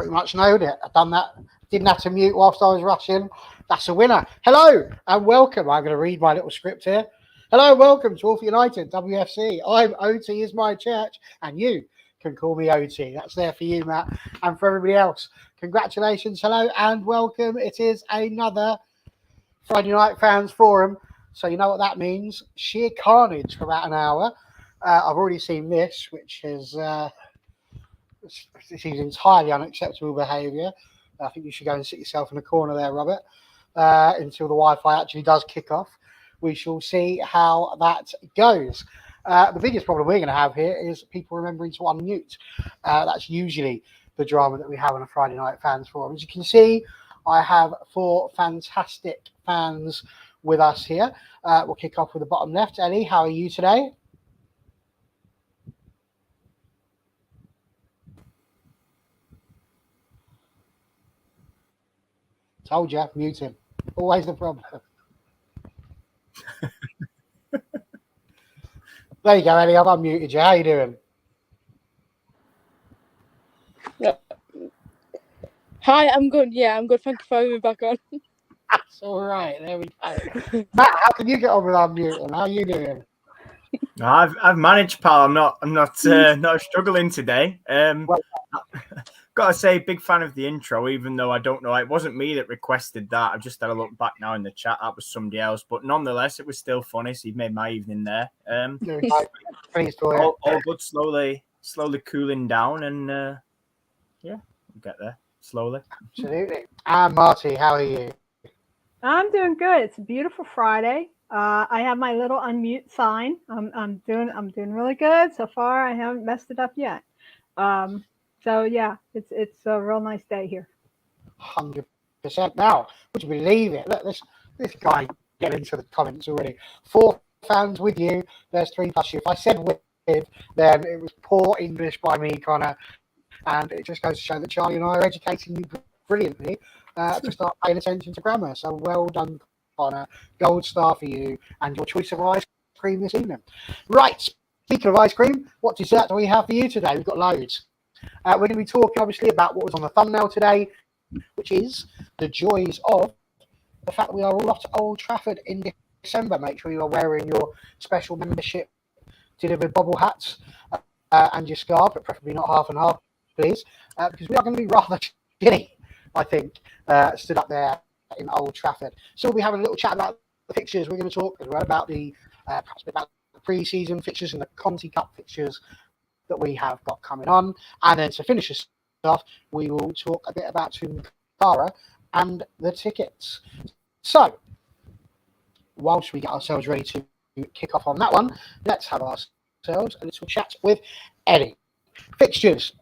pretty much nailed it. I've done that. Didn't have to mute whilst I was rushing. That's a winner. Hello and welcome. I'm going to read my little script here. Hello and welcome to All for United, WFC. I'm OT is my church, and you can call me OT. That's there for you, Matt, and for everybody else. Congratulations, hello and welcome. It is another Friday Night Fans Forum. So you know what that means. Sheer carnage for about an hour. I've already seen this, which is this is entirely unacceptable behaviour. I think you should go and sit yourself in a corner there, Robert, until the Wi-Fi actually does kick off. We shall see how that goes. The biggest problem we're going to have here is people remembering to unmute. That's usually the drama that we have on a Friday Night Fans Forum. As you can see, I have 4 fantastic fans with us here. We'll kick off with the bottom left. Ellie, how are you today? Told you, mute him. Always the problem. There you go, Ellie. I've unmuted you. How you doing? Hi, I'm good. Yeah, I'm good. Thank you for having me back on. That's all right. There we go. Matt, how can you get on with unmuting? How are you doing? No, I've managed, pal. I'm not struggling today. Got to say, big fan of the intro, even though I don't know, it wasn't me that requested that. I've just had a look back now in the chat. That was somebody else, but nonetheless, it was still funny. So you've made my evening there. All good, slowly cooling down, and yeah, we'll get there slowly. Absolutely. And Marty, how are you? I'm doing good. It's a beautiful Friday. I have my little unmute sign. I'm doing really good so far. I haven't messed it up yet. So yeah, it's a real nice day here. 100%. Now, would you believe it? Look, this guy get into the comments already. 4 fans with you. There's 3 plus you. If I said with, then it was poor English by me, Connor. And it just goes to show that Charlie and I are educating you brilliantly to start paying attention to grammar. So well done, Connor. Gold star for you and your choice of ice cream this evening. Right. Speaking of ice cream, what dessert do we have for you today? We've got loads. We're going to be talking, obviously, about what was on the thumbnail today, which is the joys of the fact that we are all off to Old Trafford in December. Make sure you are wearing your special membership delivered bobble hats and your scarf, but preferably not half and half, please, because we are going to be rather chilly, I think, stood up there in Old Trafford. So we'll be having a little chat about the fixtures. We're going to talk as well about the perhaps a bit about the pre-season fixtures and the Conti Cup fixtures that we have got coming on. And then to finish us off, we will talk a bit about Tunkara and the tickets. So, whilst we get ourselves ready to kick off on that one, let's have ourselves a little chat with Eddie. Fixtures.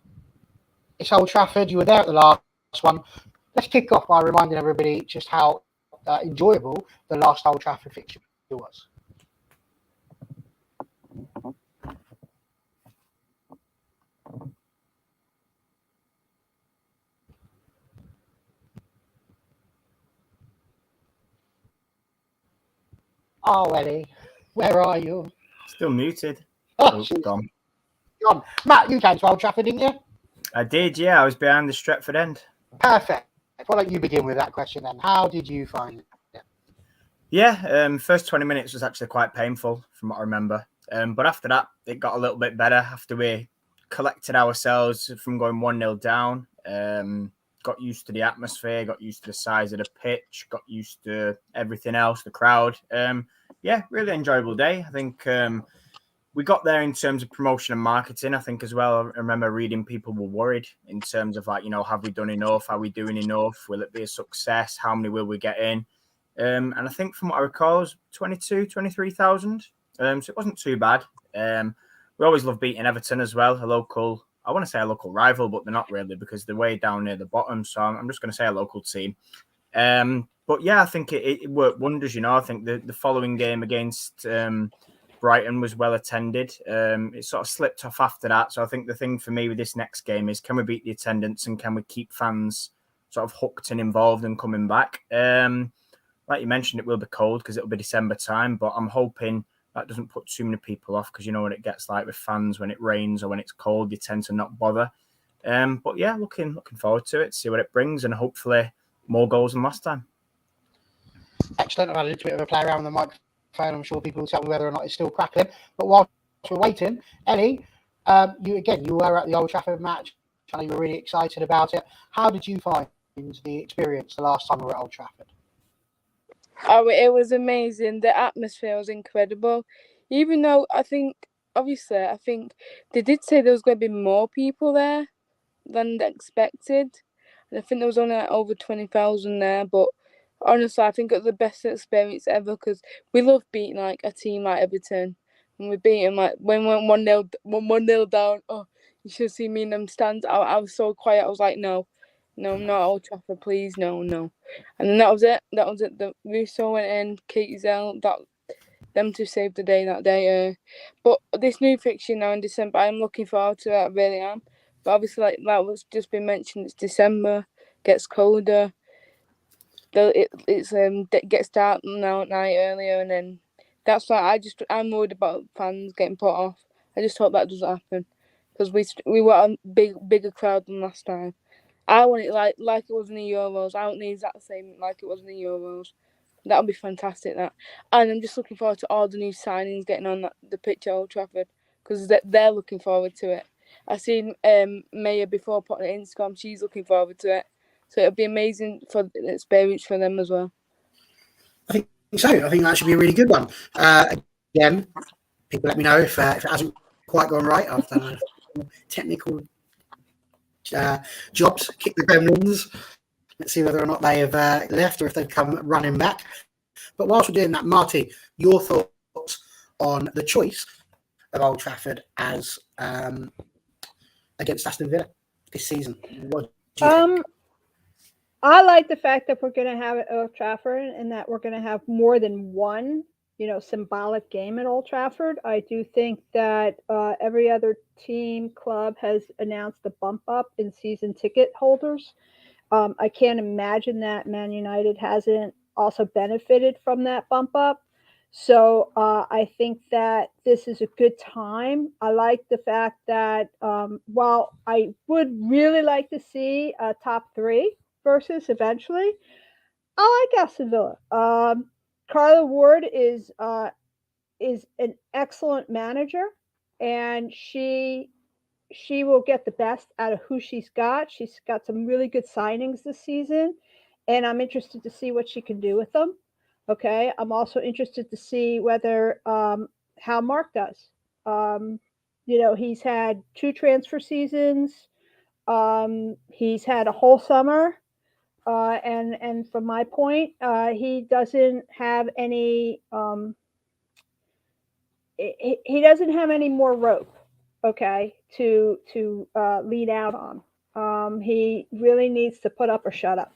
It's Old Trafford. You were there at the last one. Let's kick off by reminding everybody just how enjoyable the last Old Trafford fixture was. Oh, Eddie, where are you? Still muted. Oh, gone. Matt, you came to Old Trafford, didn't you? I did, yeah. I was behind the Stretford end. Perfect. Why don't you begin with that question then? How did you find it? Yeah, first 20 minutes was actually quite painful from what I remember. But after that, it got a little bit better after we collected ourselves from going 1-0 down. Got used to the atmosphere, got used to the size of the pitch, got used to everything else, the crowd. Yeah, really enjoyable day. I think we got there in terms of promotion and marketing, I think as well. I remember reading people were worried in terms of like, have we done enough? Are we doing enough? Will it be a success? How many will we get in? And I think from what I recall, it was 23,000. So it wasn't too bad. We always love beating Everton as well, I want to say a local rival, but they're not really because they're way down near the bottom. So I'm just going to say a local team. But yeah, I think it worked wonders. I think the following game against Brighton was well attended. It sort of slipped off after that. So I think the thing for me with this next game is, can we beat the attendance and can we keep fans sort of hooked and involved and coming back? Like you mentioned, it will be cold because it'll be December time, but I'm hoping that doesn't put too many people off because you know what it gets like with fans when it rains or when it's cold, they tend to not bother. But yeah, looking forward to it, see what it brings, and hopefully more goals than last time. Excellent. I've had a little bit of a play around with the microphone. I'm sure people will tell me whether or not it's still crackling. But whilst we're waiting, Ellie, you were at the Old Trafford match. I know you were really excited about it. How did you find the experience the last time we were at Old Trafford? Oh, it was amazing. The atmosphere was incredible. Even though I think they did say there was going to be more people there than expected. And I think there was only over 20,000 there. But honestly, I think it was the best experience ever because we love beating like a team like Everton. And we beat them like when we went 1-0 down. Oh, you should see me in them stands. I was so quiet. I was like, no, not Old Trafford, please, no. And then that was it. The Russo went in, Katie's out. Them two saved the day that day. But this new fixture now in December, I'm looking forward to it. I really am. But obviously, like that was just been mentioned, it's December, gets colder. It gets dark now at night earlier, and then that's why I'm worried about fans getting put off. I just hope that doesn't happen because we were a bigger crowd than last time. I want it like it was in the Euros. I want the exact same like it was in the Euros. That would be fantastic. That, and I'm just looking forward to all the new signings getting on the pitch at Old Trafford because they're looking forward to it. I seen Maya before putting it on Instagram. She's looking forward to it, so it'll be amazing for the experience for them as well. I think so. I think that should be a really good one. Again, people let me know if it hasn't quite gone right. I've done technical jobs, kick the gremlins. Let's see whether or not they have left or if they've come running back. But whilst we're doing that, Marty, your thoughts on the choice of Old Trafford as against Aston Villa this season? What do you think? I like the fact that we're going to have it at Old Trafford and that we're going to have more than one, symbolic game at Old Trafford. I do think that every other club has announced a bump up in season ticket holders. I can't imagine that Man United hasn't also benefited from that bump up. So I think that this is a good time. I like the fact that while I would really like to see a top three versus eventually, I like Aston Villa. Carla Ward is an excellent manager, and she will get the best out of who she's got. She's got some really good signings this season, and I'm interested to see what she can do with them. Okay, I'm also interested to see whether how Mark does. He's had 2 transfer seasons. He's had a whole summer, and from my point, he doesn't have any. He doesn't have any more rope. Okay, to lead out on. He really needs to put up or shut up,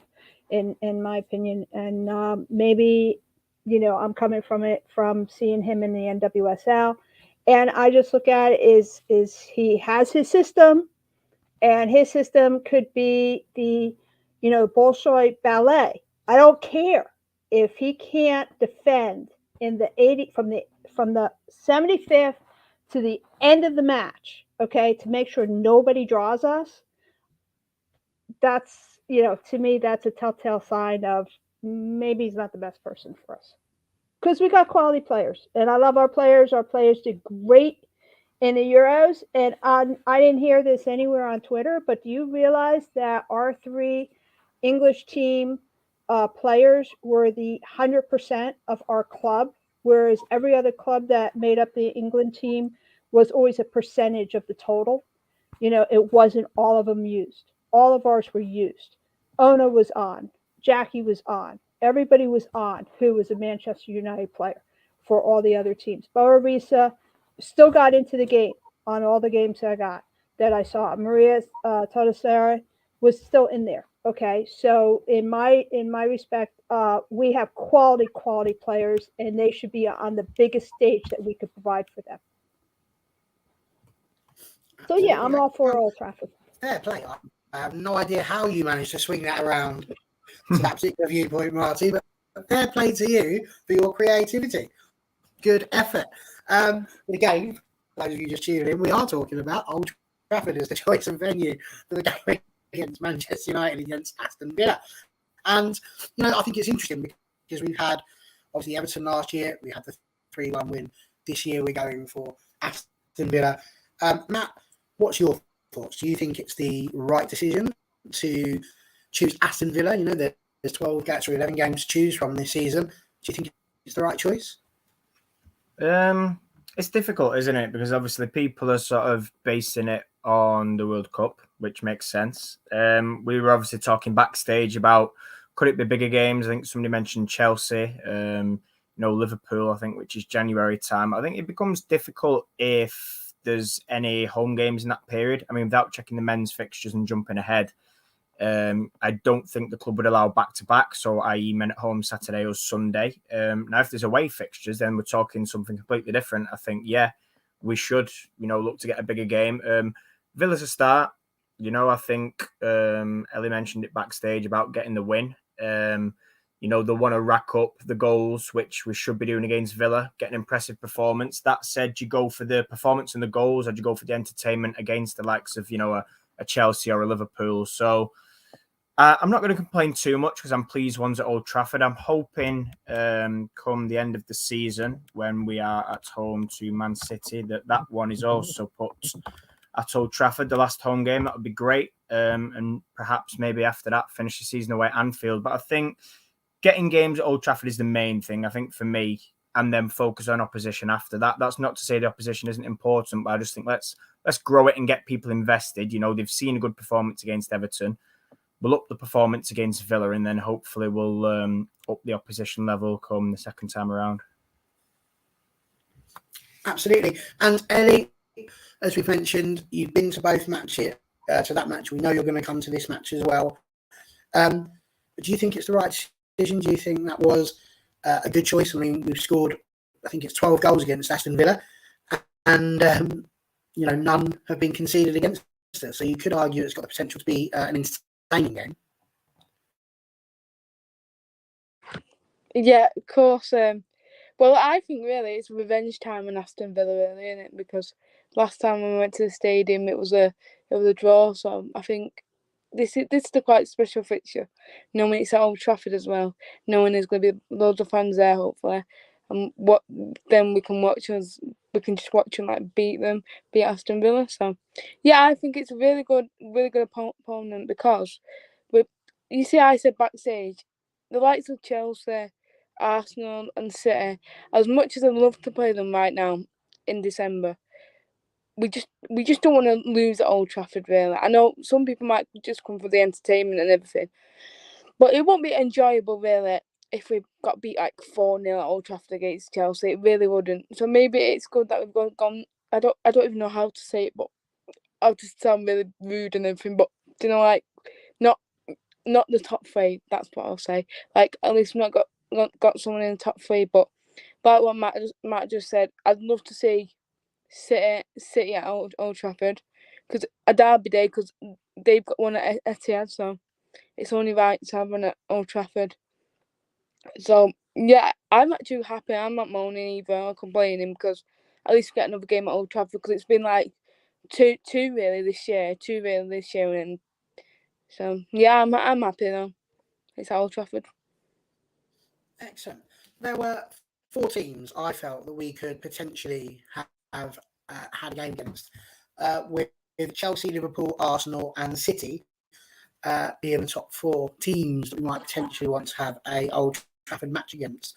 in my opinion. And maybe, I'm coming from seeing him in the NWSL, and I just look at it is he has his system, and his system could be the Bolshoi ballet. I don't care if he can't defend in the 80 from the 75th to the end of the match, okay, to make sure nobody draws us. That's, to me, that's a telltale sign of maybe he's not the best person for us. Because we got quality players, and I love our players. Our players did great in the Euros, and I didn't hear this anywhere on Twitter, but do you realize that our 3 English team players were the 100% of our club, whereas every other club that made up the England team was always a percentage of the total. It wasn't all of them used. All of ours were used. Ona was on. Jackie was on. Everybody was on who was a Manchester United player for all the other teams. Boa Risa still got into the game on all the games that I saw. Maria Todesera was still in there. Okay, so in my respect, we have quality players, and they should be on the biggest stage that we could provide for them. So yeah, I'm all for Old Trafford. Fair play. I have no idea how you managed to swing that around to that particular viewpoint, Marty, but fair play to you for your creativity. Good effort. But again, those of you just tuning in, we are talking about Old Trafford as the choice of venue for the game against Manchester United against Aston Villa. And, I think it's interesting because we've had, obviously, Everton last year. We had the 3-1 win. This year we're going for Aston Villa. Matt, what's your thoughts? Do you think it's the right decision to choose Aston Villa? There's 12 games or 11 games to choose from this season. Do you think it's the right choice? It's difficult, isn't it? Because obviously people are sort of basing it on the World Cup, which makes sense. We were obviously talking backstage about could it be bigger games? I think somebody mentioned Chelsea, Liverpool, I think, which is January time. I think it becomes difficult if there's any home games in that period. I mean, without checking the men's fixtures and jumping ahead, I don't think the club would allow back-to-back, so i.e. men at home Saturday or Sunday. Now, if there's away fixtures, then we're talking something completely different. I think, we should, look to get a bigger game. Villa's a start. I think Ellie mentioned it backstage about getting the win. They want to rack up the goals, which we should be doing against Villa, get an impressive performance. That said, do you go for the performance and the goals, or do you go for the entertainment against the likes of, a Chelsea or a Liverpool? So I'm not going to complain too much because I'm pleased one's at Old Trafford. I'm hoping come the end of the season when we are at home to Man City that one is also put at Old Trafford, the last home game. That would be great. And perhaps maybe after that, finish the season away at Anfield. But I think getting games at Old Trafford is the main thing, I think, for me, and then focus on opposition after that. That's not to say the opposition isn't important, but I just think let's grow it and get people invested. They've seen a good performance against Everton. We'll up the performance against Villa, and then hopefully we'll up the opposition level come the second time around. Absolutely. And Ellie, as we've mentioned, you've been to both matches. To that match, we know you're going to come to this match as well. Do you think it's the right decision? Do you think that was a good choice? I mean, we've scored, I think it's 12 goals against Aston Villa, and none have been conceded against us. So you could argue it's got the potential to be an entertaining game. Yeah, of course. Well, I think really it's revenge time in Aston Villa, really, isn't it? Because last time when we went to the stadium, it was a draw. So I think this is a quite special fixture, knowing it's at Old Trafford as well, knowing there's going to be loads of fans there, hopefully, and then we can just watch them beat Aston Villa. So yeah, I think it's a really good opponent because you see, I said backstage, the likes of Chelsea, Arsenal and City, as much as I'd love to play them right now in December, we just don't want to lose at Old Trafford, really. I know some people might just come for the entertainment and everything, but it won't be enjoyable, really, if we got beat 4-0 at Old Trafford against Chelsea. It really wouldn't. So maybe it's good that we've gone. I don't even know how to say it, but I'll just sound really rude and everything. But not the top three. That's what I'll say. At least we've not got someone in the top three. But like what Matt just said, I'd love to see City at Old Trafford, because a derby day, because they've got one at Etihad, so it's only right to have one at Old Trafford. So yeah, I'm actually happy. I'm not moaning either or complaining, because at least we get another game at Old Trafford, because it's been two really this year, and so yeah, I'm happy though. It's at Old Trafford. Excellent. There were 4 teams I felt that we could potentially have had a game against, with Chelsea, Liverpool, Arsenal and City being the top 4 teams that we might potentially want to have a Old Trafford match against.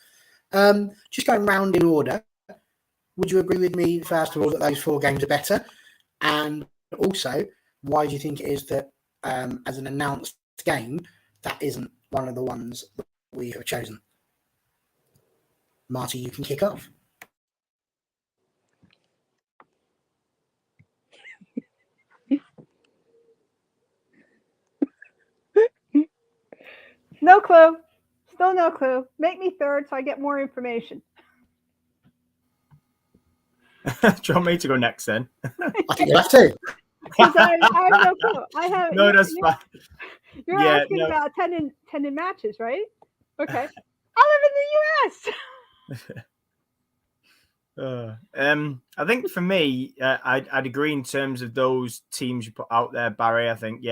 Just going round in order, would you agree with me, first of all, that those 4 games are better? And also, why do you think it is that as an announced game, that isn't one of the ones that we have chosen? Marty, you can kick off. No clue. Still no clue. Make me third so I get more information. Do you want me to go next then? I think you'll have to. Because I have no clue. No, that's fine. You're asking about attending matches, right? Okay. I live in the U.S. I think for me, I'd agree in terms of those teams you put out there, Barry. I think,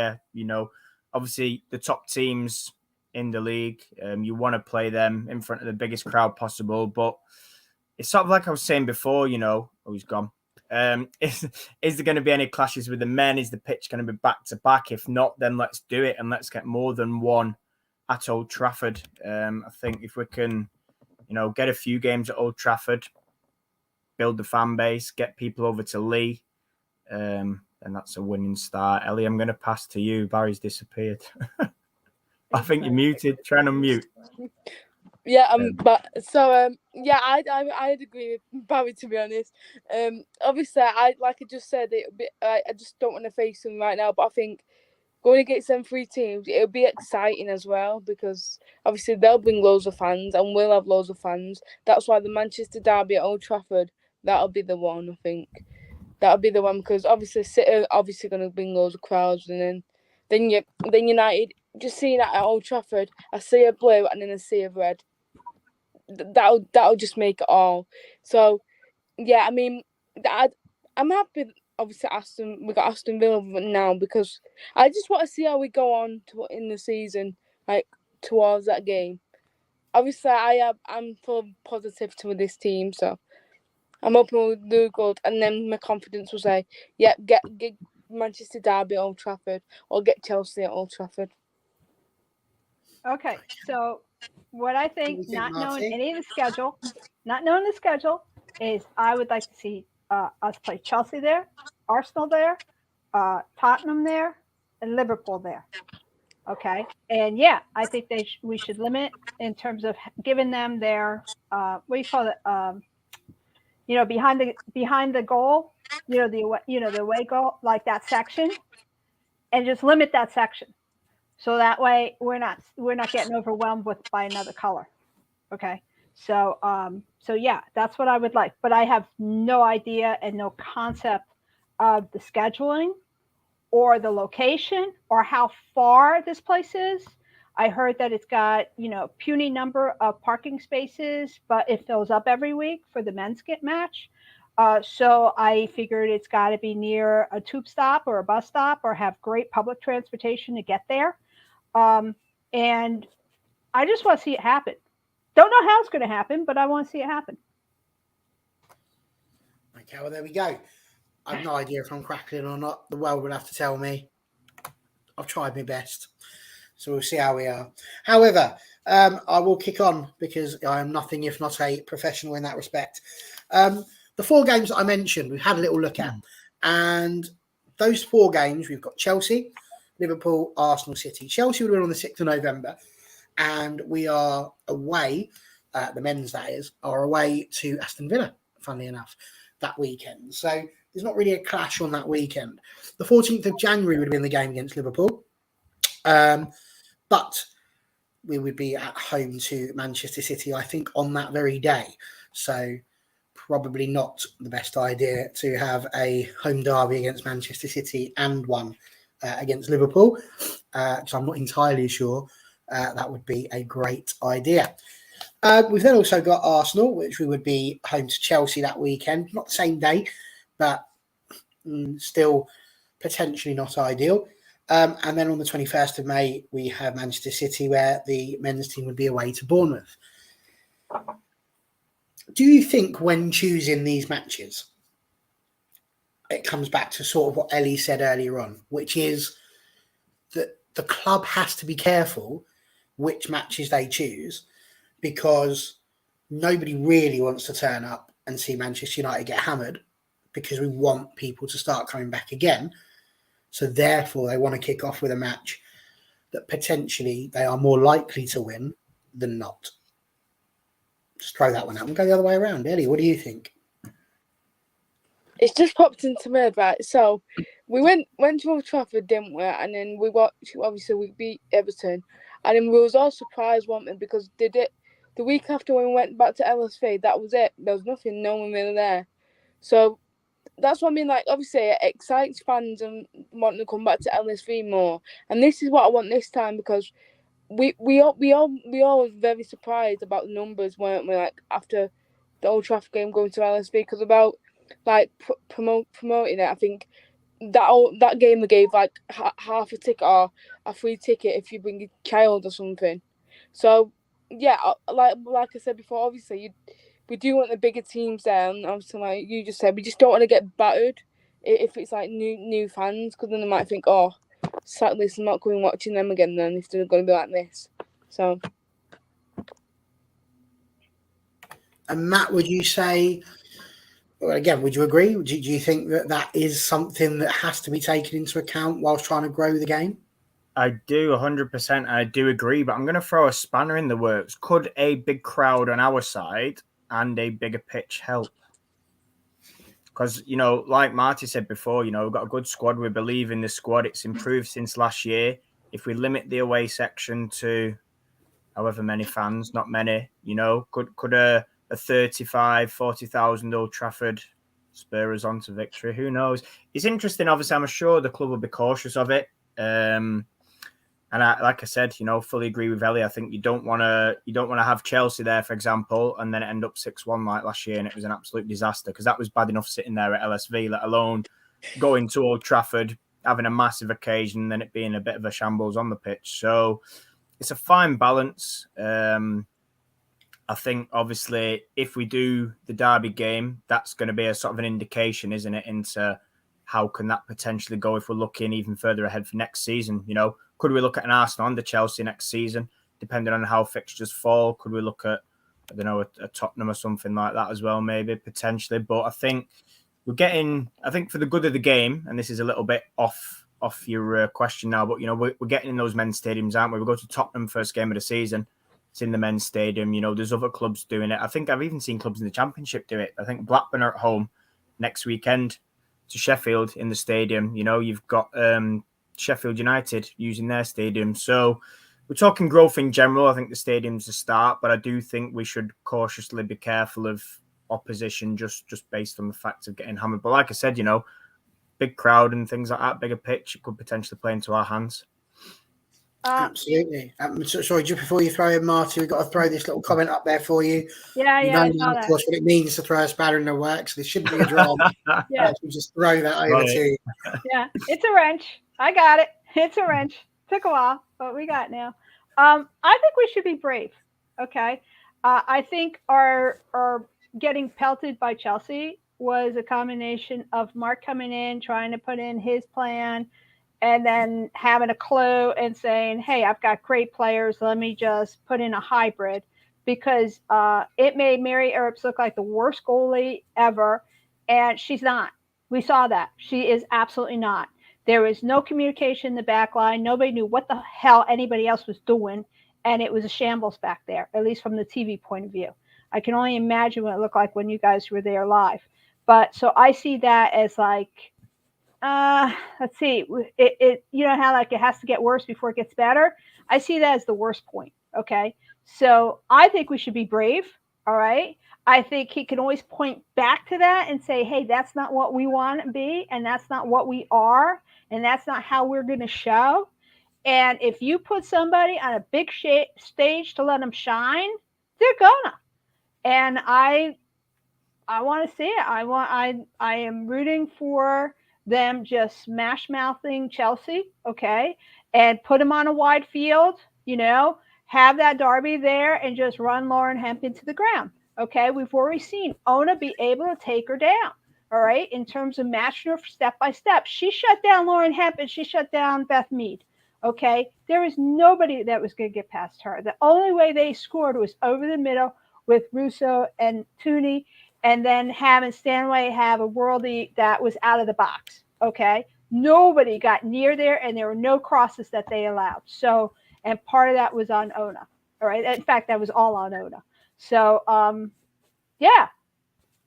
obviously the top teams in the league, you want to play them in front of the biggest crowd possible. But it's sort of like I was saying before, he's gone. Is there going to be any clashes with the men? Is the pitch going to be back to back? If not, then let's do it and let's get more than one at Old Trafford. I think if we can, get a few games at Old Trafford, build the fan base, get people over to Lee, and that's a winning start. Ellie, I'm going to pass to you. Barry's disappeared. I think you're muted. Try and unmute. Yeah, I'd agree with Barry, to be honest. Obviously, I just said, I just don't want to face them right now, but I think going against them three teams, it'll be exciting as well, because obviously they'll bring loads of fans and we'll have loads of fans. That's why the Manchester derby at Old Trafford, that'll be the one, I think. That'll be the one, because obviously City are obviously going to bring loads of crowds, and then United, just seeing that at Old Trafford, a sea of blue and then a sea of red. That'll just make it all. So, yeah, I mean, I'm happy. Obviously, we got Aston Villa now, because I just want to see how we go on in the season, like towards that game. Obviously, I'm full positive to this team, so I'm hoping we'll do good, and then my confidence will say, yeah, get Manchester derby at Old Trafford, or get Chelsea at Old Trafford. Okay, so what I think, not knowing the schedule, is I would like to see us play Chelsea there, Arsenal there, Tottenham there, and Liverpool there. Okay, and yeah, I think we should limit in terms of giving them their what do you call it? Behind the goal, the away goal, like that section, and just limit that section. So that way we're not getting overwhelmed by another color. Okay. So yeah, that's what I would like. But I have no idea and no concept of the scheduling or the location or how far this place is. I heard that it's got, puny number of parking spaces, but it fills up every week for the men's match. So I figured it's got to be near a tube stop or a bus stop or have great public transportation to get there. And I just want to see it happen. Don't know how it's going to happen, but I want to see it happen. Okay, well, there we go. I have no idea if I'm crackling or not. The world will have to tell me. I've tried my best. So we'll see how we are. However, I will kick on because I am nothing if not a professional in that respect. The 4 games that I mentioned, we've had a little look at. And those 4 games, we've got Chelsea, Liverpool, Arsenal, City. Chelsea will win on the 6th of November. And we are away, the men's that is, are away to Aston Villa, funnily enough, that weekend. So there's not really a clash on that weekend. The 14th of January would have been the game against Liverpool. But we would be at home to Manchester City, I think, on that very day. So probably not the best idea to have a home derby against Manchester City and one against Liverpool. So I'm not entirely sure that would be a great idea. We've then also got Arsenal, which we would be home to Chelsea that weekend. Not the same day, but still potentially not ideal. And then on the 21st of May, we have Manchester City, where the men's team would be away to Bournemouth. Do you think when choosing these matches, it comes back to sort of what Ellie said earlier on, which is that the club has to be careful which matches they choose, because nobody really wants to turn up and see Manchester United get hammered, because we want people to start coming back again. So therefore, they want to kick off with a match that potentially they are more likely to win than not. Just throw that one out and go the other way around. Ellie, what do you think? It's just popped into my head, right? So we went to Old Trafford, didn't we? And then we watched, obviously we beat Everton. And then we was all surprised, weren't we? Because they did the week after when we went back to LSV, that was it. There was nothing, no one really there. So that's what I mean. Like, obviously, it excites fans and wanting to come back to LSV more. And this is what I want this time, because we all were very surprised about the numbers, weren't we? Like, after the Old Trafford game going to LSV, because about like promoting it, I think that game they gave like half a ticket or a free ticket if you bring a child or something. So yeah, like I said before, obviously we do want the bigger teams there, and obviously like you just said, we just don't want to get battered if it's like new fans, because then they might think, oh, sadly I'm not going watching them again then if they're going to be like this. So. And Matt, would you say, well, again, would you agree? Do you think that is something that has to be taken into account whilst trying to grow the game? I do 100%. I do agree, but I'm going to throw a spanner in the works. Could a big crowd on our side and a bigger pitch help? Because, like Marty said before, we've got a good squad. We believe in the squad. It's improved since last year. If we limit the away section to however many fans, not many, could a 35, 40,000 Old Trafford spur us on to victory? Who knows? It's interesting. Obviously, I'm sure the club will be cautious of it. And like I said, fully agree with Ellie. I think you don't want to have Chelsea there, for example, and then it end up 6-1 like last year, and it was an absolute disaster, because that was bad enough sitting there at LSV, let alone going to Old Trafford, having a massive occasion, and then it being a bit of a shambles on the pitch. So it's a fine balance. I think, obviously, if we do the derby game, that's going to be a sort of an indication, isn't it, into how can that potentially go if we're looking even further ahead for next season. Could we look at an Arsenal and a Chelsea next season, depending on how fixtures fall? Could we look at, I don't know, a Tottenham or something like that as well, maybe, potentially? But I think I think for the good of the game, and this is a little bit off your question now, but, we're getting in those men's stadiums, aren't we? We go to Tottenham first game of the season. It's in the men's stadium. There's other clubs doing it. I think I've even seen clubs in the Championship do it. I think Blackburn are at home next weekend to Sheffield in the stadium. You've got Sheffield United using their stadium. So we're talking growth in general. I think the stadium's a start, but I do think we should cautiously be careful of opposition just based on the fact of getting hammered. But like I said, big crowd and things like that, bigger pitch, it could potentially play into our hands. Absolutely. Sorry, just before you throw in, Marty, we've got to throw this little comment up there for you. Yeah, you know now, of course, what it means to throw a spanner in the works. There shouldn't be a drama. Yeah. We just throw that over to you. Yeah, it's a wrench. I got it. It's a wrench. Took a while, but we got it now. I think we should be brave. Okay. I think our getting pelted by Chelsea was a combination of Mark coming in, trying to put in his plan, and then having a clue and saying, hey, I've got great players. Let me just put in a hybrid, because it made Mary Earps look like the worst goalie ever. And she's not. We saw that. She is absolutely not. There was no communication in the back line. Nobody knew what the hell anybody else was doing. And it was a shambles back there, at least from the TV point of view. I can only imagine what it looked like when you guys were there live. But so I see that as like, let's see, it how like it has to get worse before it gets better. I see that as the worst point. Okay. So I think we should be brave. All right. I think he can always point back to that and say, hey, that's not what we want to be. And that's not what we are. And that's not how we're going to show. And if you put somebody on a big stage to let them shine, they're gonna. And I want to see it. I am rooting for them just smash mouthing Chelsea, okay, and put them on a wide field, have that derby there and just run Lauren Hemp into the ground, okay? We've already seen Ona be able to take her down, all right, in terms of matching her step by step. She shut down Lauren Hemp and she shut down Beth Mead, okay? There was nobody that was going to get past her. The only way they scored was over the middle with Russo and Tooney, and then having Stanway have a worldie that was out of the box, okay? Nobody got near there, and there were no crosses that they allowed. So, and part of that was on Ona, all right? In fact, that was all on Ona. So, yeah,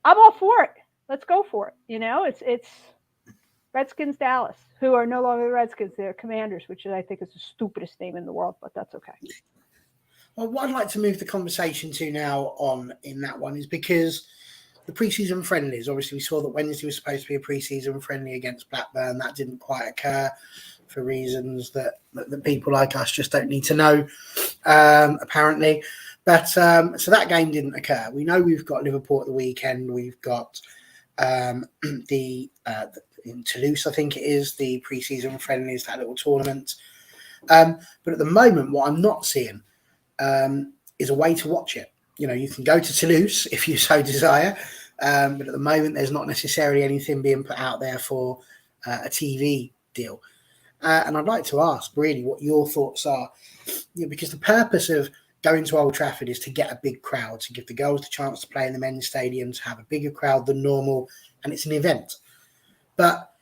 I'm all for it. Let's go for it. It's Redskins Dallas, who are no longer the Redskins. They're Commanders, which I think is the stupidest name in the world, but that's okay. Well, what I'd like to move the conversation to now on in that one is because the preseason friendlies, obviously we saw that Wednesday was supposed to be a preseason friendly against Blackburn. That didn't quite occur for reasons that people like us just don't need to know, apparently. But so that game didn't occur. We know we've got Liverpool at the weekend. We've got the in Toulouse, I think it is, the pre-season friendlies, that little tournament. But at the moment, what I'm not seeing is a way to watch it. You know, you can go to Toulouse if you so desire, but at the moment, there's not necessarily anything being put out there for a TV deal. And I'd like to ask, really, what your thoughts are, because the purpose of going to Old Trafford is to get a big crowd, to give the girls the chance to play in the men's stadium, to have a bigger crowd than normal, and it's an event. But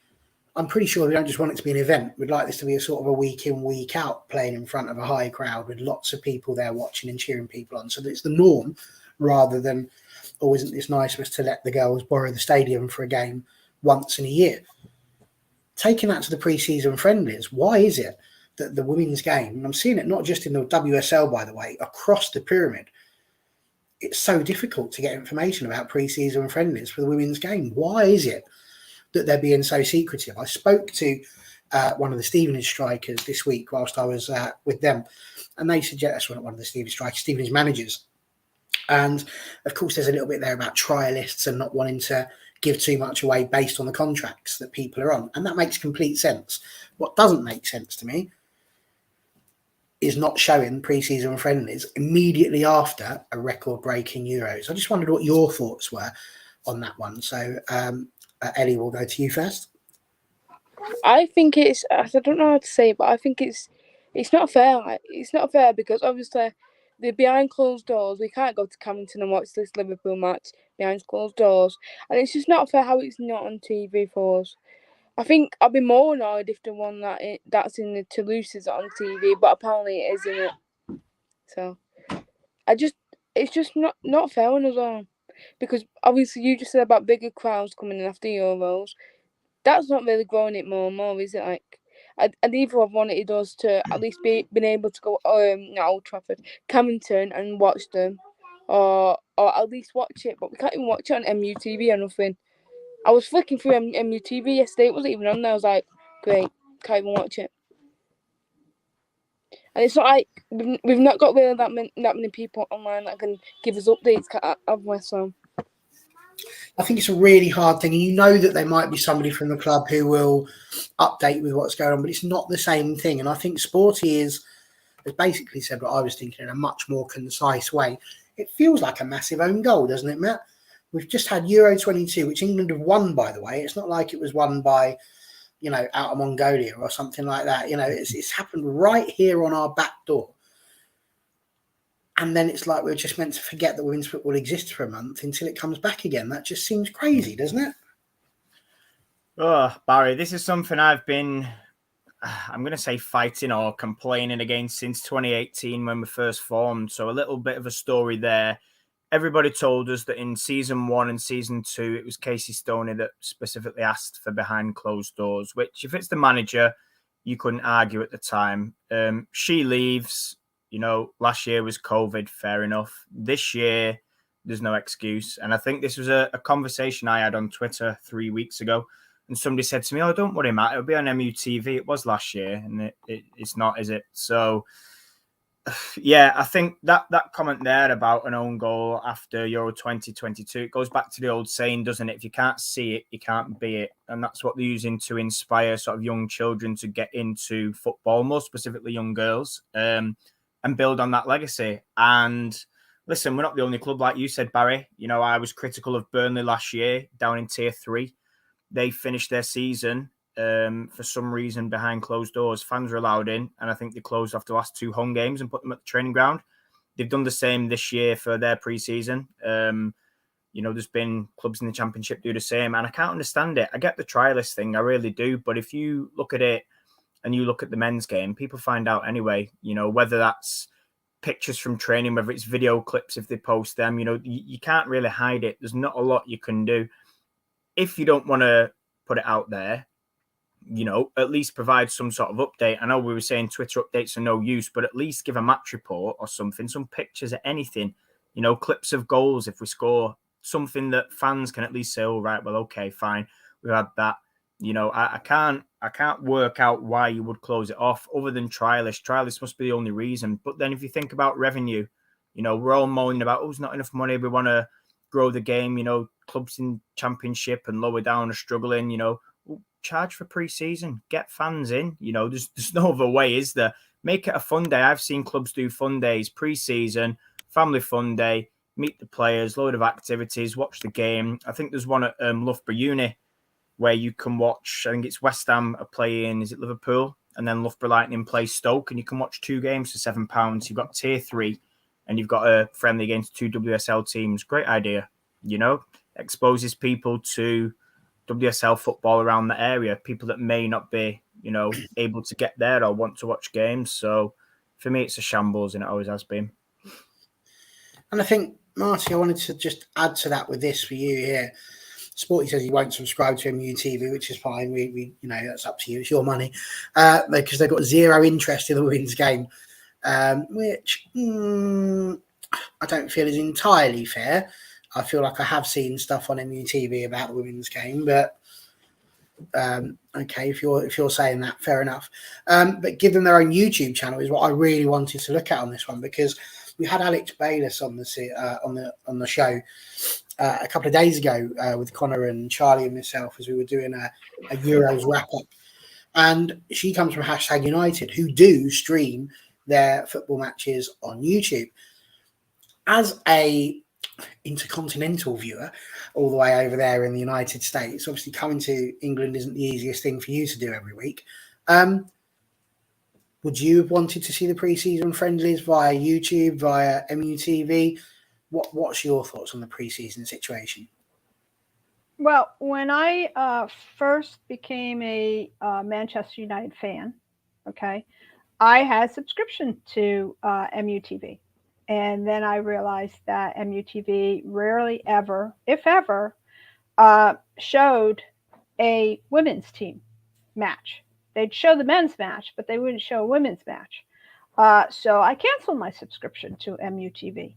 I'm pretty sure we don't just want it to be an event. We'd like this to be a sort of a week in, week out playing in front of a high crowd with lots of people there watching and cheering people on. So that it's the norm rather than, oh, isn't this nice for us to let the girls borrow the stadium for a game once in a year? Taking that to the pre-season friendlies, why is it that the women's game, and I'm seeing it not just in the WSL, by the way, across the pyramid, it's so difficult to get information about pre-season friendlies for the women's game? Why is it that they're being so secretive? I spoke to one of the Stevenage strikers this week whilst I was with them, and they suggest one of the Stevenage managers. And of course, there's a little bit there about trialists and not wanting to give too much away based on the contracts that people are on. And that makes complete sense. What doesn't make sense to me is not showing pre-season friendlies immediately after a record-breaking Euros. I just wondered what your thoughts were on that one. So, Ellie, we'll go to you first. I think I don't know how to say it, but I think it's not fair. It's not fair because obviously the behind closed doors, we can't go to Coventry and watch this Liverpool match behind closed doors. And it's just not fair how it's not on TV for us. I think I'd be more annoyed if the one that's in the Toulouse is on TV, but apparently it isn't it. So it's just not fair on us all. Because obviously you just said about bigger crowds coming in after Euros. That's not really growing it more and more, is it? Like, I'd either have wanted us to at least been able to go not Old Trafford, Camington and watch them, or at least watch it. But we can't even watch it on MUTV or nothing. I was flicking through MUTV yesterday. It wasn't even on there. I was like, great, can't even watch it. And it's not like we've not got really that many people online that can give us updates, have we? So I think it's a really hard thing. And you know that there might be somebody from the club who will update with what's going on, but it's not the same thing. And I think Sporty has basically said what I was thinking in a much more concise way. It feels like a massive own goal, doesn't it, Matt? We've just had Euro 22, which England have won, by the way. It's not like it was won by, out of Mongolia or something like that. It's happened right here on our back door. And then it's like we're just meant to forget that women's football exists for a month until it comes back again. That just seems crazy, doesn't it? Oh, Barry, this is something I've been, I'm going to say, fighting or complaining against since 2018 when we first formed. So a little bit of a story there. Everybody told us that in season 1 and season 2, it was Casey Stoney that specifically asked for behind closed doors, which if it's the manager, you couldn't argue at the time. She leaves. Last year was COVID, fair enough. This year, there's no excuse. And I think this was a conversation I had on Twitter 3 weeks ago. And somebody said to me, oh, don't worry, Matt, it'll be on MUTV. It was last year, and it's not, is it? So, yeah, I think that comment there about an own goal after Euro 2022, it goes back to the old saying, doesn't it? If you can't see it, you can't be it. And that's what they're using to inspire sort of young children to get into football, more specifically young girls. And build on that legacy. And listen, we're not the only club, like you said, Barry. I was critical of Burnley last year down in Tier 3. They finished their season for some reason behind closed doors. Fans were allowed in, and I think they closed off the last 2 home games and put them at the training ground. They've done the same this year for their pre-season. There's been clubs in the Championship do the same, and I can't understand it. I get the trialist thing, I really do, but if you look at it, and you look at the men's game, people find out anyway, whether that's pictures from training, whether it's video clips, if they post them, you can't really hide it. There's not a lot you can do. If you don't want to put it out there, at least provide some sort of update. I know we were saying Twitter updates are no use, but at least give a match report or something, some pictures of anything, clips of goals if we score, something that fans can at least say, oh, right, well, okay, fine, we had that. I can't work out why you would close it off other than trialists. Trialists must be the only reason. But then if you think about revenue, You know, we're all moaning about, there's not enough money. We want to grow the game. You know, clubs in Championship and lower down are struggling. You know, charge for pre-season, get fans in. You know, there's no other way, is there? Make it a fun day. I've seen clubs do fun days, pre-season, family fun day, meet the players, load of activities, watch the game. I think there's one at Loughborough Uni where you can watch, I think it's West Ham are playing, is it Liverpool? And then Loughborough Lightning play Stoke, and you can watch 2 games for £7. You've got tier 3, and you've got a friendly against 2 WSL teams. Great idea, you know? Exposes people to WSL football around the area, people that may not be, you know, able to get there or want to watch games. So for me, it's a shambles, and it always has been. And I think, Marty, I wanted to just add to that with this for you here. Sporty says he won't subscribe to MUTV, which is fine. We you know, that's up to you. It's your money. Because they've got zero interest in the women's game, which I don't feel is entirely fair. I feel like I have seen stuff on MUTV about the women's game, but okay, if you're saying that, fair enough. But give them their own YouTube channel is what I really wanted to look at on this one, because we had Alex Bayliss on the show a couple of days ago with Connor and Charlie and myself as we were doing a Euros wrap up, and she comes from #United, who do stream their football matches on YouTube. As a intercontinental viewer all the way over there in the United States, obviously coming to England isn't the easiest thing for you to do every week. Would you have wanted to see the pre-season friendlies via YouTube, via MUTV? What's your thoughts on the pre-season situation? Well, when I first became a Manchester United fan, okay, I had subscription to MUTV. And then I realized that MUTV rarely ever, if ever, showed a women's team match. They'd show the men's match, but they wouldn't show a women's match. So I canceled my subscription to MUTV.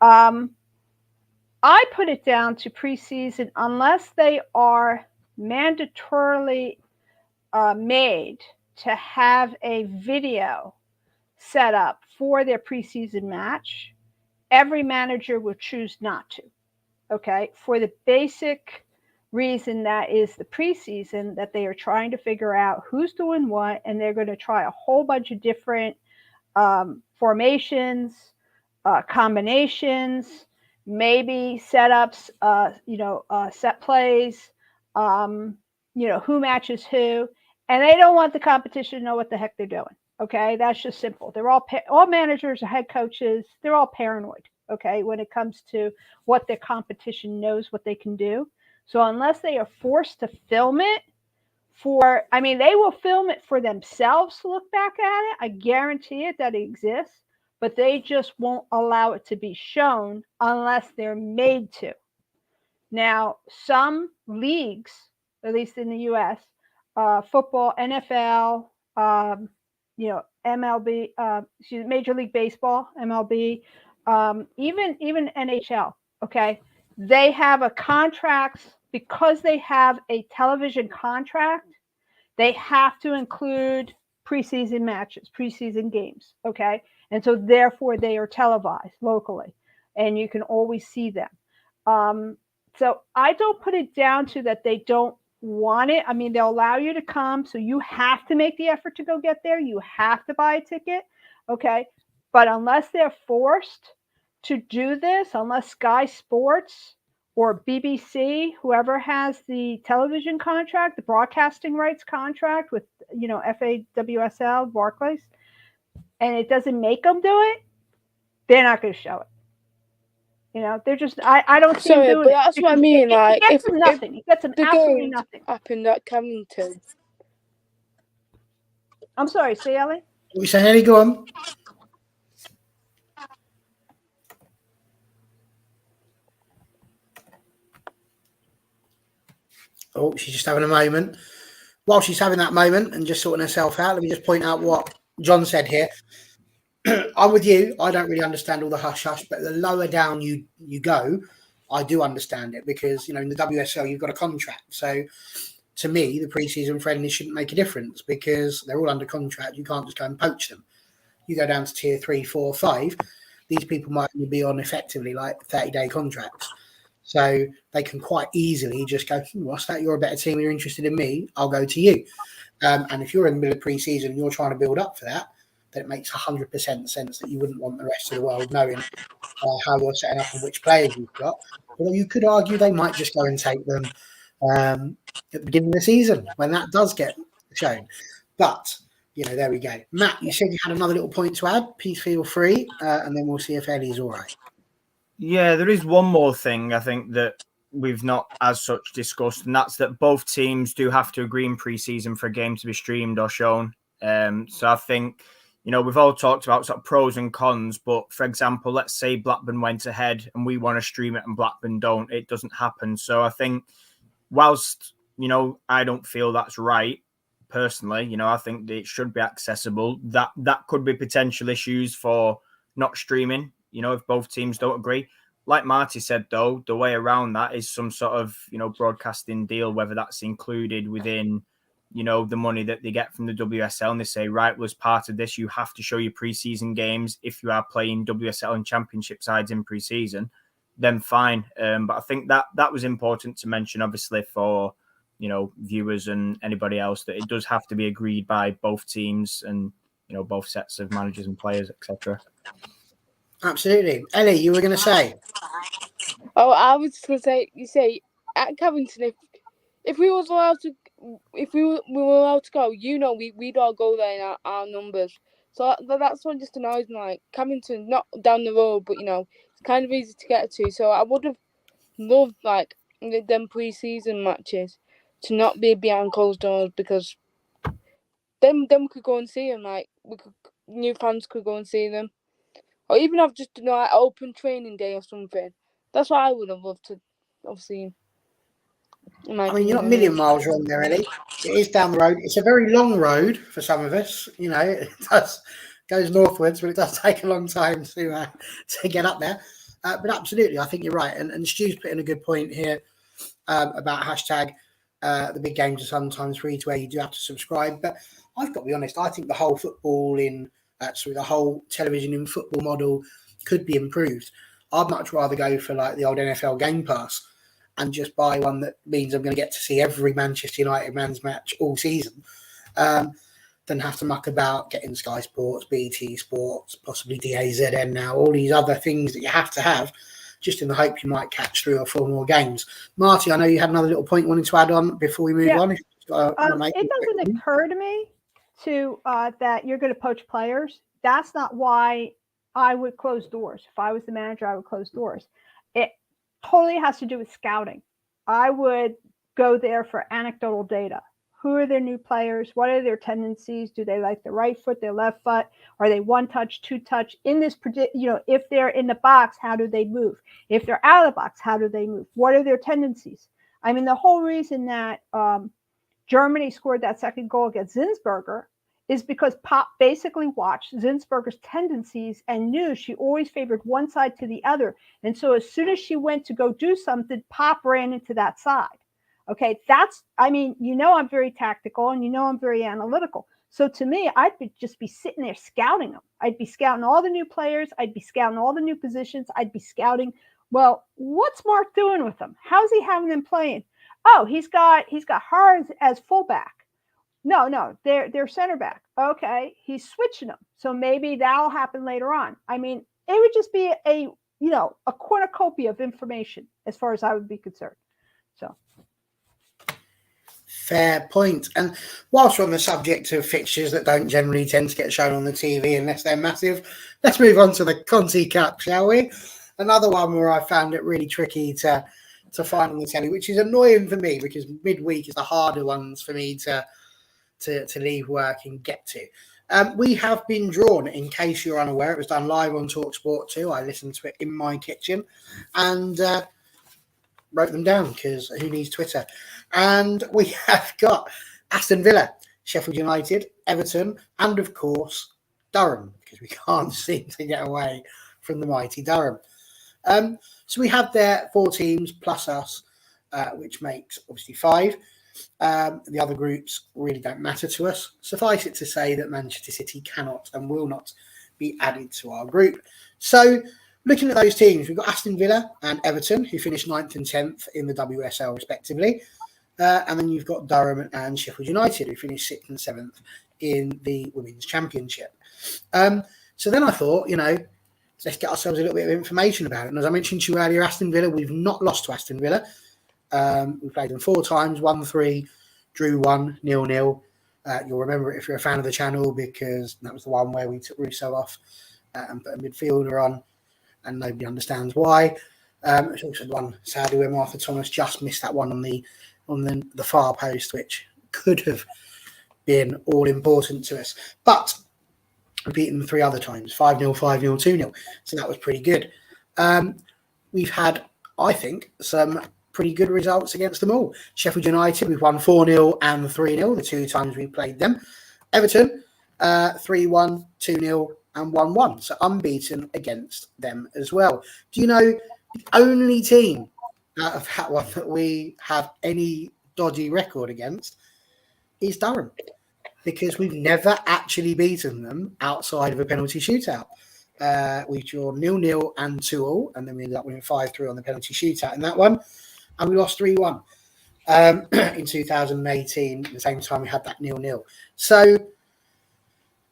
I put it down to preseason unless they are mandatorily made to have a video set up for their preseason match. Every manager will choose not to, okay, for the basic reason that is the preseason, that they are trying to figure out who's doing what, and they're going to try a whole bunch of different formations, combinations, maybe setups, set plays, who matches who, and they don't want the competition to know what the heck they're doing. Okay, that's just simple. They're all managers, head coaches. They're all paranoid. Okay, when it comes to what their competition knows what they can do. So unless they are forced to film it they will film it for themselves to look back at it. I guarantee it that it exists, but they just won't allow it to be shown unless they're made to. Now, some leagues, at least in the U.S., football, NFL, MLB, Major League Baseball, MLB, even NHL. Okay, they have a contract because they have a television contract. They have to include preseason matches, preseason games. Okay, and so therefore they are televised locally, and you can always see them. So I don't put it down to that they don't want it. I mean, they'll allow you to come, so you have to make the effort to go get there. You have to buy a ticket, okay? But unless they're forced to do this, unless Sky Sports or BBC, whoever has the television contract, the broadcasting rights contract with, FAWSL, Barclays, and it doesn't make them do it, they're not going to show it. They're just, I don't see them doing but that's what I mean. It gets them nothing. It gets them absolutely nothing. Happened at Coventry. I'm sorry, say Ellie? What are you saying, Ellie? Go on. Oh, she's just having a moment. While she's having that moment and just sorting herself out, let me just point out what John said here. I'm with you. I don't really understand all the hush-hush, but the lower down you go, I do understand it because, in the WSL, you've got a contract. So, to me, the preseason friendlies shouldn't make a difference because they're all under contract. You can't just go and poach them. You go down to tier 3, 4, 5, these people might only be on effectively like 30-day contracts. So they can quite easily just go, what's that? You're a better team. You're interested in me. I'll go to you. And if you're in the middle of pre-season and you're trying to build up for that, then it makes 100% sense that you wouldn't want the rest of the world knowing how you're setting up and which players you've got. Although you could argue they might just go and take them at the beginning of the season when that does get shown. But, there we go. Matt, you said you had another little point to add. Please feel free, and then we'll see if Ellie's all right. Yeah, there is one more thing I think that we've not as such discussed, and that's that both teams do have to agree in pre-season for a game to be streamed or shown. So I think, we've all talked about sort of pros and cons, but for example, let's say Blackburn went ahead and we want to stream it and Blackburn don't, it doesn't happen. So I think whilst, I don't feel that's right personally, I think that it should be accessible. That could be potential issues for not streaming, if both teams don't agree. Like Marty said, though, the way around that is some sort of, broadcasting deal, whether that's included within, the money that they get from the WSL. And they say, right, well, as part of this, you have to show your preseason games. If you are playing WSL and championship sides in preseason, then fine. But I think that was important to mention, obviously, for, viewers and anybody else, that it does have to be agreed by both teams and, both sets of managers and players, etc. Absolutely. Ellie, you were going to say? Oh, I was just going to say, you say, at Coventry, if we were allowed to go, we'd all go there in our numbers. So that's what just annoys me. Like, Coventry, not down the road, but, it's kind of easy to get to. So I would have loved, like, them pre-season matches to not be behind closed doors, because then we could go and see them. Like, new fans could go and see them. Or even have just like open training day or something. That's what I would have loved to have seen. You're not a million miles wrong there, Ellie. It is down the road. It's a very long road for some of us. It goes northwards, but it does take a long time to get up there. But absolutely, I think you're right. And Stu's put in a good point here about hashtag the big games are sometimes free to where you do have to subscribe. But I've got to be honest, I think the whole the whole television in football model could be improved. I'd much rather go for like the old NFL Game Pass and just buy one that means I'm going to get to see every Manchester United men's match all season, than have to muck about getting Sky Sports, BT Sports, possibly DAZN now, all these other things that you have to have, just in the hope you might catch 3 or 4 more games. Marty, I know you had another little point wanting to add on before we move on. It doesn't occur to me that you're going to poach players. That's not why I would close doors. If I was the manager, I would close doors. It totally has to do with scouting. I would go there for anecdotal data. Who are their new players? What are their tendencies? Do they like the right foot, their left foot? Are they one touch, two touch? In this, if they're in the box, how do they move? If they're out of the box, how do they move? What are their tendencies? I mean, the whole reason that Germany scored that second goal against Zinsberger is because Pop basically watched Zinsberger's tendencies and knew she always favored one side to the other. And so as soon as she went to go do something, Pop ran into that side. Okay, I'm very tactical and I'm very analytical. So to me, I'd just be sitting there scouting them. I'd be scouting all the new players. I'd be scouting all the new positions. I'd be scouting, well, what's Mark doing with them? How's he having them playing? Oh, he's got Hars as fullback. No, they're center back. Okay, he's switching them. So maybe that'll happen later on. I mean, it would just be a cornucopia of information as far as I would be concerned. So. Fair point. And whilst we're on the subject of fixtures that don't generally tend to get shown on the TV unless they're massive, let's move on to the Conti Cup, shall we? Another one where I found it really tricky to find on the telly, which is annoying for me because midweek is the harder ones for me to leave work and get to. We have been drawn, in case you're unaware. It was done live on TalkSport 2. I listened to it in my kitchen and wrote them down because who needs Twitter? And we have got Aston Villa, Sheffield United, Everton, and of course Durham, because we can't seem to get away from the mighty Durham. So we have there 4 teams plus us, which makes obviously 5. The other groups really don't matter to us. Suffice it to say that Manchester City cannot and will not be added to our group So looking at those teams, we've got Aston Villa and Everton, who finished 9th and 10th in the WSL respectively. And then you've got Durham and Sheffield United, who finished 6th and 7th in the Women's Championship. So then I thought, let's get ourselves a little bit of information about it. And as I mentioned to you earlier, Aston Villa, we've not lost to Aston Villa. We played them 4 times, won 3, drew 1, 0-0. You'll remember it if you're a fan of the channel, because that was the one where we took Russo off and put a midfielder on, and nobody understands why. It's also the one, sadly, where Martha Thomas just missed that one on the far post, which could have been all important to us. But we beat them 3 other times, 5-0, 5-0, 2-0. So that was pretty good. We've had, I think, some pretty good results against them all. Sheffield United, we've won 4-0 and 3-0, the 2 times we played them. Everton, 3-1, 2-0 and 1-1. So unbeaten against them as well. Do you know the only team out of that one that we have any dodgy record against is Durham? Because we've never actually beaten them outside of a penalty shootout. We drew 0-0 and 2-2, and then we ended up winning 5-3 on the penalty shootout in that one. And we lost 3-1 in 2018, the same time we had that 0-0. So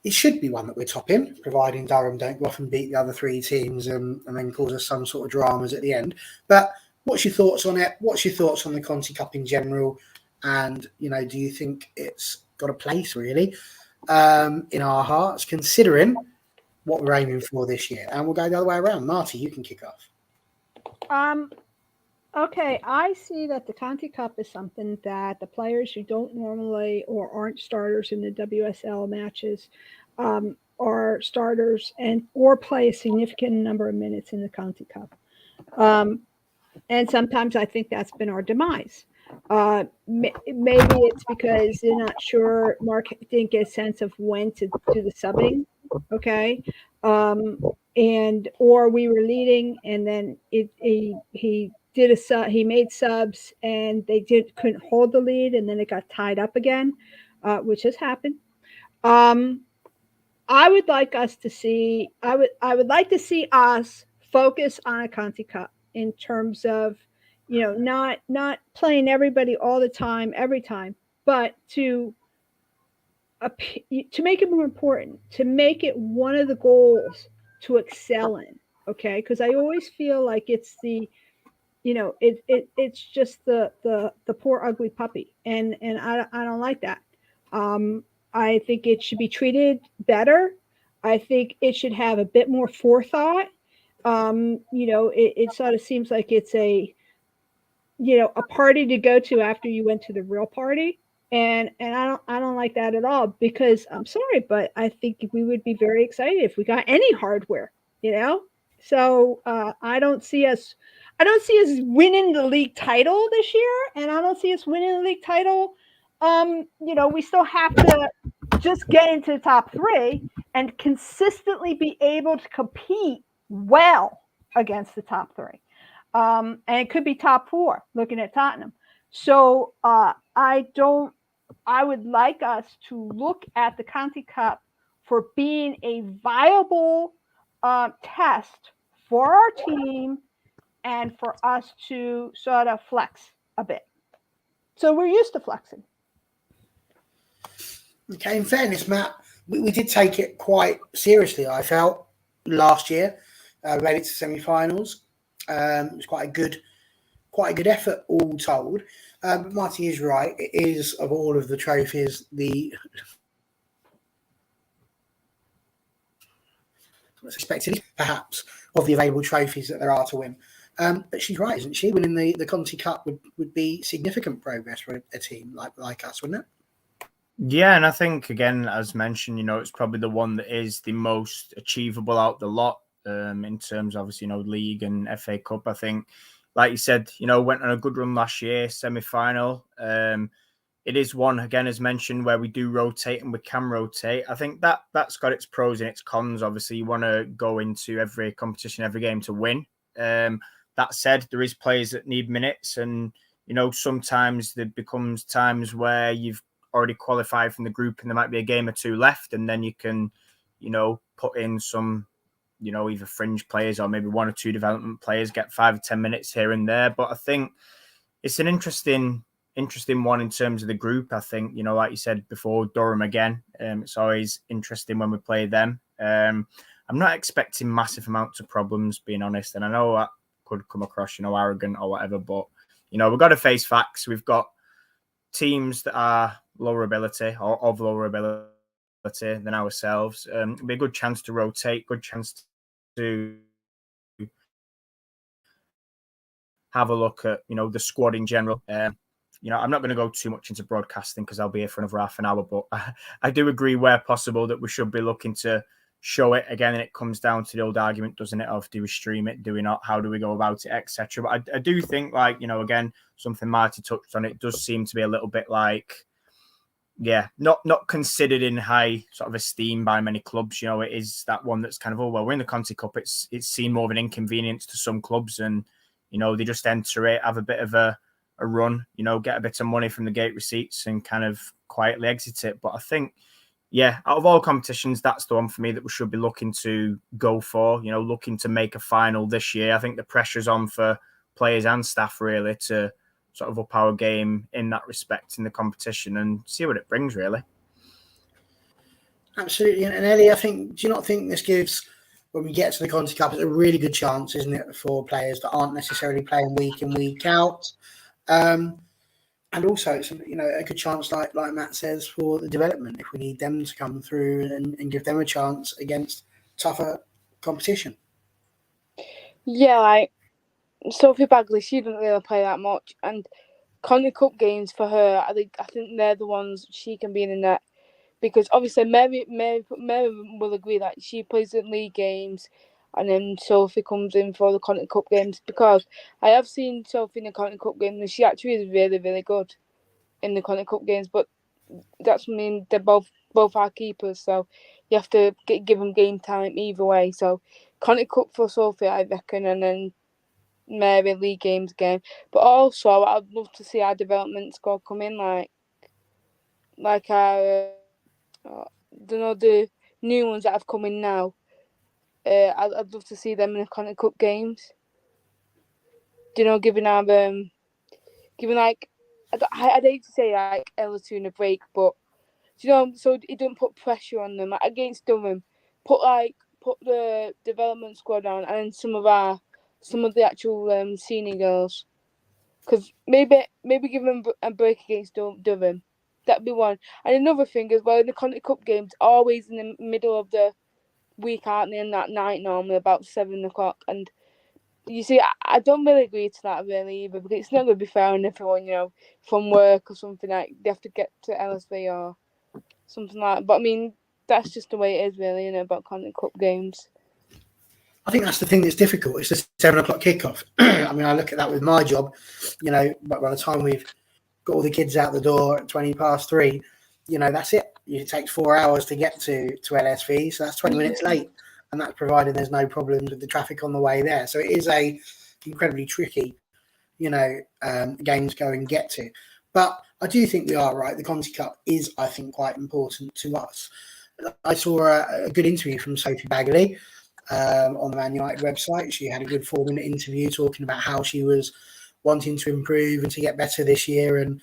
it should be one that we're topping, providing Durham don't go off and beat the other 3 teams and then cause us some sort of dramas at the end. But what's your thoughts on it? What's your thoughts on the Conti Cup in general? And, do you think it's got a place, really, in our hearts, considering what we're aiming for this year? And we'll go the other way around. Marty, you can kick off. Okay, I see that the Conti Cup is something that the players who don't normally or aren't starters in the WSL matches are starters or play a significant number of minutes in the Conti Cup. And sometimes I think that's been our demise. Maybe it's because they're not sure. Mark didn't get a sense of when to do the subbing. Okay. Or we were leading and then he made subs and they couldn't hold the lead, and then it got tied up again, which has happened. I would like to see us focus on a Conti Cup in terms of, not playing everybody all the time, every time, but to make it more important, to make it one of the goals to excel in. Okay, because I always feel like it's the it's just the poor ugly puppy, and I don't like that. I think it should be treated better. I think it should have a bit more forethought. It sort of seems like it's a party to go to after you went to the real party, and I don't like that at all, because I'm sorry, but I think we would be very excited if we got any hardware. So I don't see us winning the league title this year, and I don't see us winning the league title. We still have to just get into the top 3 and consistently be able to compete well against the top 3. And it could be top 4, looking at Tottenham. So I would like us to look at the Conti Cup for being a viable test for our team and for us to sort of flex a bit. So we're used to flexing. Okay, in fairness, Matt, we did take it quite seriously, I felt, last year. Made it to semi-finals. It was quite a good effort, all told. But Marty is right. It is, of all of the trophies, the expected, perhaps, of the available trophies that there are to win. But she's right, isn't she? Winning the Conti Cup would be significant progress for a team like us, wouldn't it? Yeah, and I think, again, as mentioned, it's probably the one that is the most achievable out the lot in terms of, obviously, league and FA Cup. I think, like you said, went on a good run last year, semi-final. It is one, again, as mentioned, where we do rotate and we can rotate. I think that's got its pros and its cons. Obviously, you want to go into every competition, every game to win. That said, there is players that need minutes, and, sometimes there becomes times where you've already qualified from the group and there might be a game or 2 left, and then you can, put in some either fringe players or maybe 1 or 2 development players get 5 or 10 minutes here and there. But I think it's an interesting one in terms of the group. I think, like you said before, Durham again. It's always interesting when we play them. I'm not expecting massive amounts of problems, being honest. And I know that could come across, arrogant or whatever. But, we've got to face facts. We've got teams that are lower ability or of lower ability than ourselves. It'll be a good chance to rotate, good chance to have a look at, the squad in general. I'm not going to go too much into broadcasting because I'll be here for another half an hour, but I do agree where possible that we should be looking to show it again. And it comes down to the old argument, doesn't it, of do we stream it, do we not, how do we go about it, etc. But I do think, again, something Marty touched on, it does seem to be a little bit like, not considered in high sort of esteem by many clubs. It is that one that's kind of, we're in the Conti Cup. It's seen more of an inconvenience to some clubs, and they just enter it, have a bit of a run, get a bit of money from the gate receipts and kind of quietly exit it. But I think, out of all competitions, that's the one for me that we should be looking to go for, looking to make a final this year. I think the pressure's on for players and staff really to sort of up our game in that respect in the competition and see what it brings, really. Absolutely. And Ellie, do you not think this gives, when we get to the Conti Cup, it's a really good chance, isn't it, for players that aren't necessarily playing week in, week out? And also, it's a good chance, like Matt says, for the development, if we need them to come through and give them a chance against tougher competition. Yeah, like Sophie Bagley, she didn't really play that much, and Conti Cup games for her, I think they're the ones she can be in the net, because obviously Mary will agree that she plays in league games, and then Sophie comes in for the Conti Cup games, because I have seen Sophie in the Conti Cup games and she actually is really, really good in the Conti Cup games. But that's they're both our keepers, so you have to give them game time either way. So Conti Cup for Sophie, I reckon, and then Mary league games again. But also, I'd love to see our development squad come in, like our the new ones that have come in now. I'd love to see them in the Conti Cup games. Giving like, I'd hate to say like Ella a break, but so it don't put pressure on them. Like, against Durham, put the development squad on, and some of the actual senior girls, because maybe give them a break against Durham. That'd be one. And another thing as well, in the Conti Cup games, always in the middle of the week, aren't they? In that night normally about 7 o'clock, and you see, I don't really agree to that really either, because it's not going to be fair on everyone, from work or something, like they have to get to LSV or something like that. But I mean, that's just the way it is really, about Conti Cup games. I think that's the thing that's difficult. It's the 7 o'clock kickoff. I mean, I look at that with my job, but by the time we've got all the kids out the door at 20 past 3, that's it. It takes 4 hours to get to LSV, so that's 20 minutes late. And that's provided there's no problems with the traffic on the way there. So it is a incredibly tricky, game to go and get to. But I do think we are right. The Conti Cup is, I think, quite important to us. I saw a good interview from Sophie Bagley on the Man United website. She had a good 4-minute interview talking about how she was wanting to improve and to get better this year and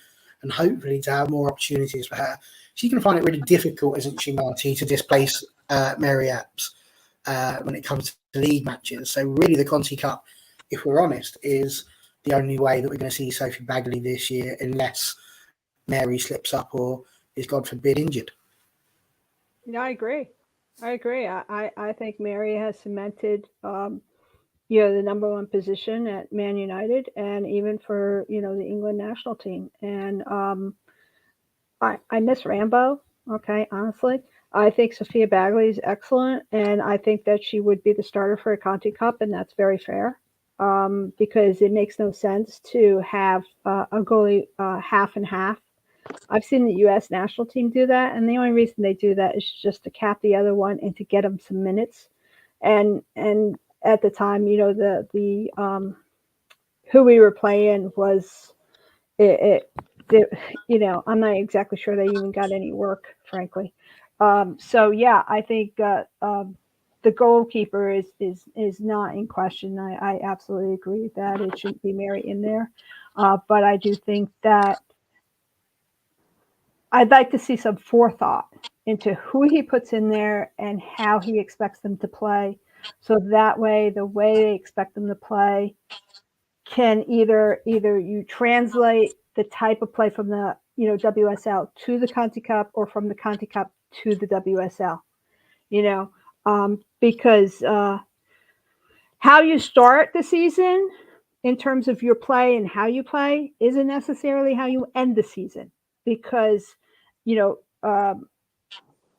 hopefully to have more opportunities for her. She's going to find it really difficult, isn't she, Marty, to displace Mary Epps when it comes to league matches. So really the Conti Cup, if we're honest, is the only way that we're going to see Sophie Bagley this year, unless Mary slips up or is, God forbid, injured. Yeah, I agree. I think Mary has cemented, the number one position at Man United, and even for, the England national team. And I miss Rambo. Okay, honestly, I think Sophia Bagley is excellent, and I think that she would be the starter for a Conti Cup, and that's very fair. Because it makes no sense to have a goalie half and half. I've seen the U.S. national team do that, and the only reason they do that is just to cap the other one and to get them some minutes. And at the time, the who we were playing was I'm not exactly sure they even got any work, frankly. So yeah, I think the goalkeeper is not in question. I absolutely agree that it shouldn't be Mary in there. But I do think that I'd like to see some forethought into who he puts in there and how he expects them to play. So that way, the way they expect them to play can either you translate the type of play from the WSL to the Conti Cup, or from the Conti Cup to the WSL. Because how you start the season in terms of your play and how you play isn't necessarily how you end the season, because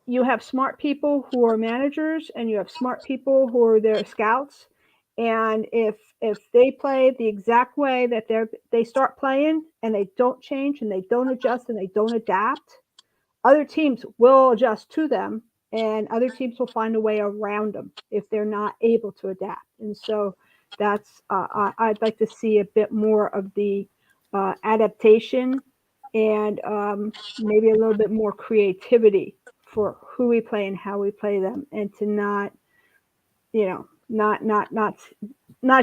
you have smart people who are managers, and you have smart people who are their scouts. And if they play the exact way that they start playing, and they don't change and they don't adjust and they don't adapt, other teams will adjust to them, and other teams will find a way around them if they're not able to adapt. And so that's I'd like to see a bit more of the adaptation, and maybe a little bit more creativity for who we play and how we play them, and to not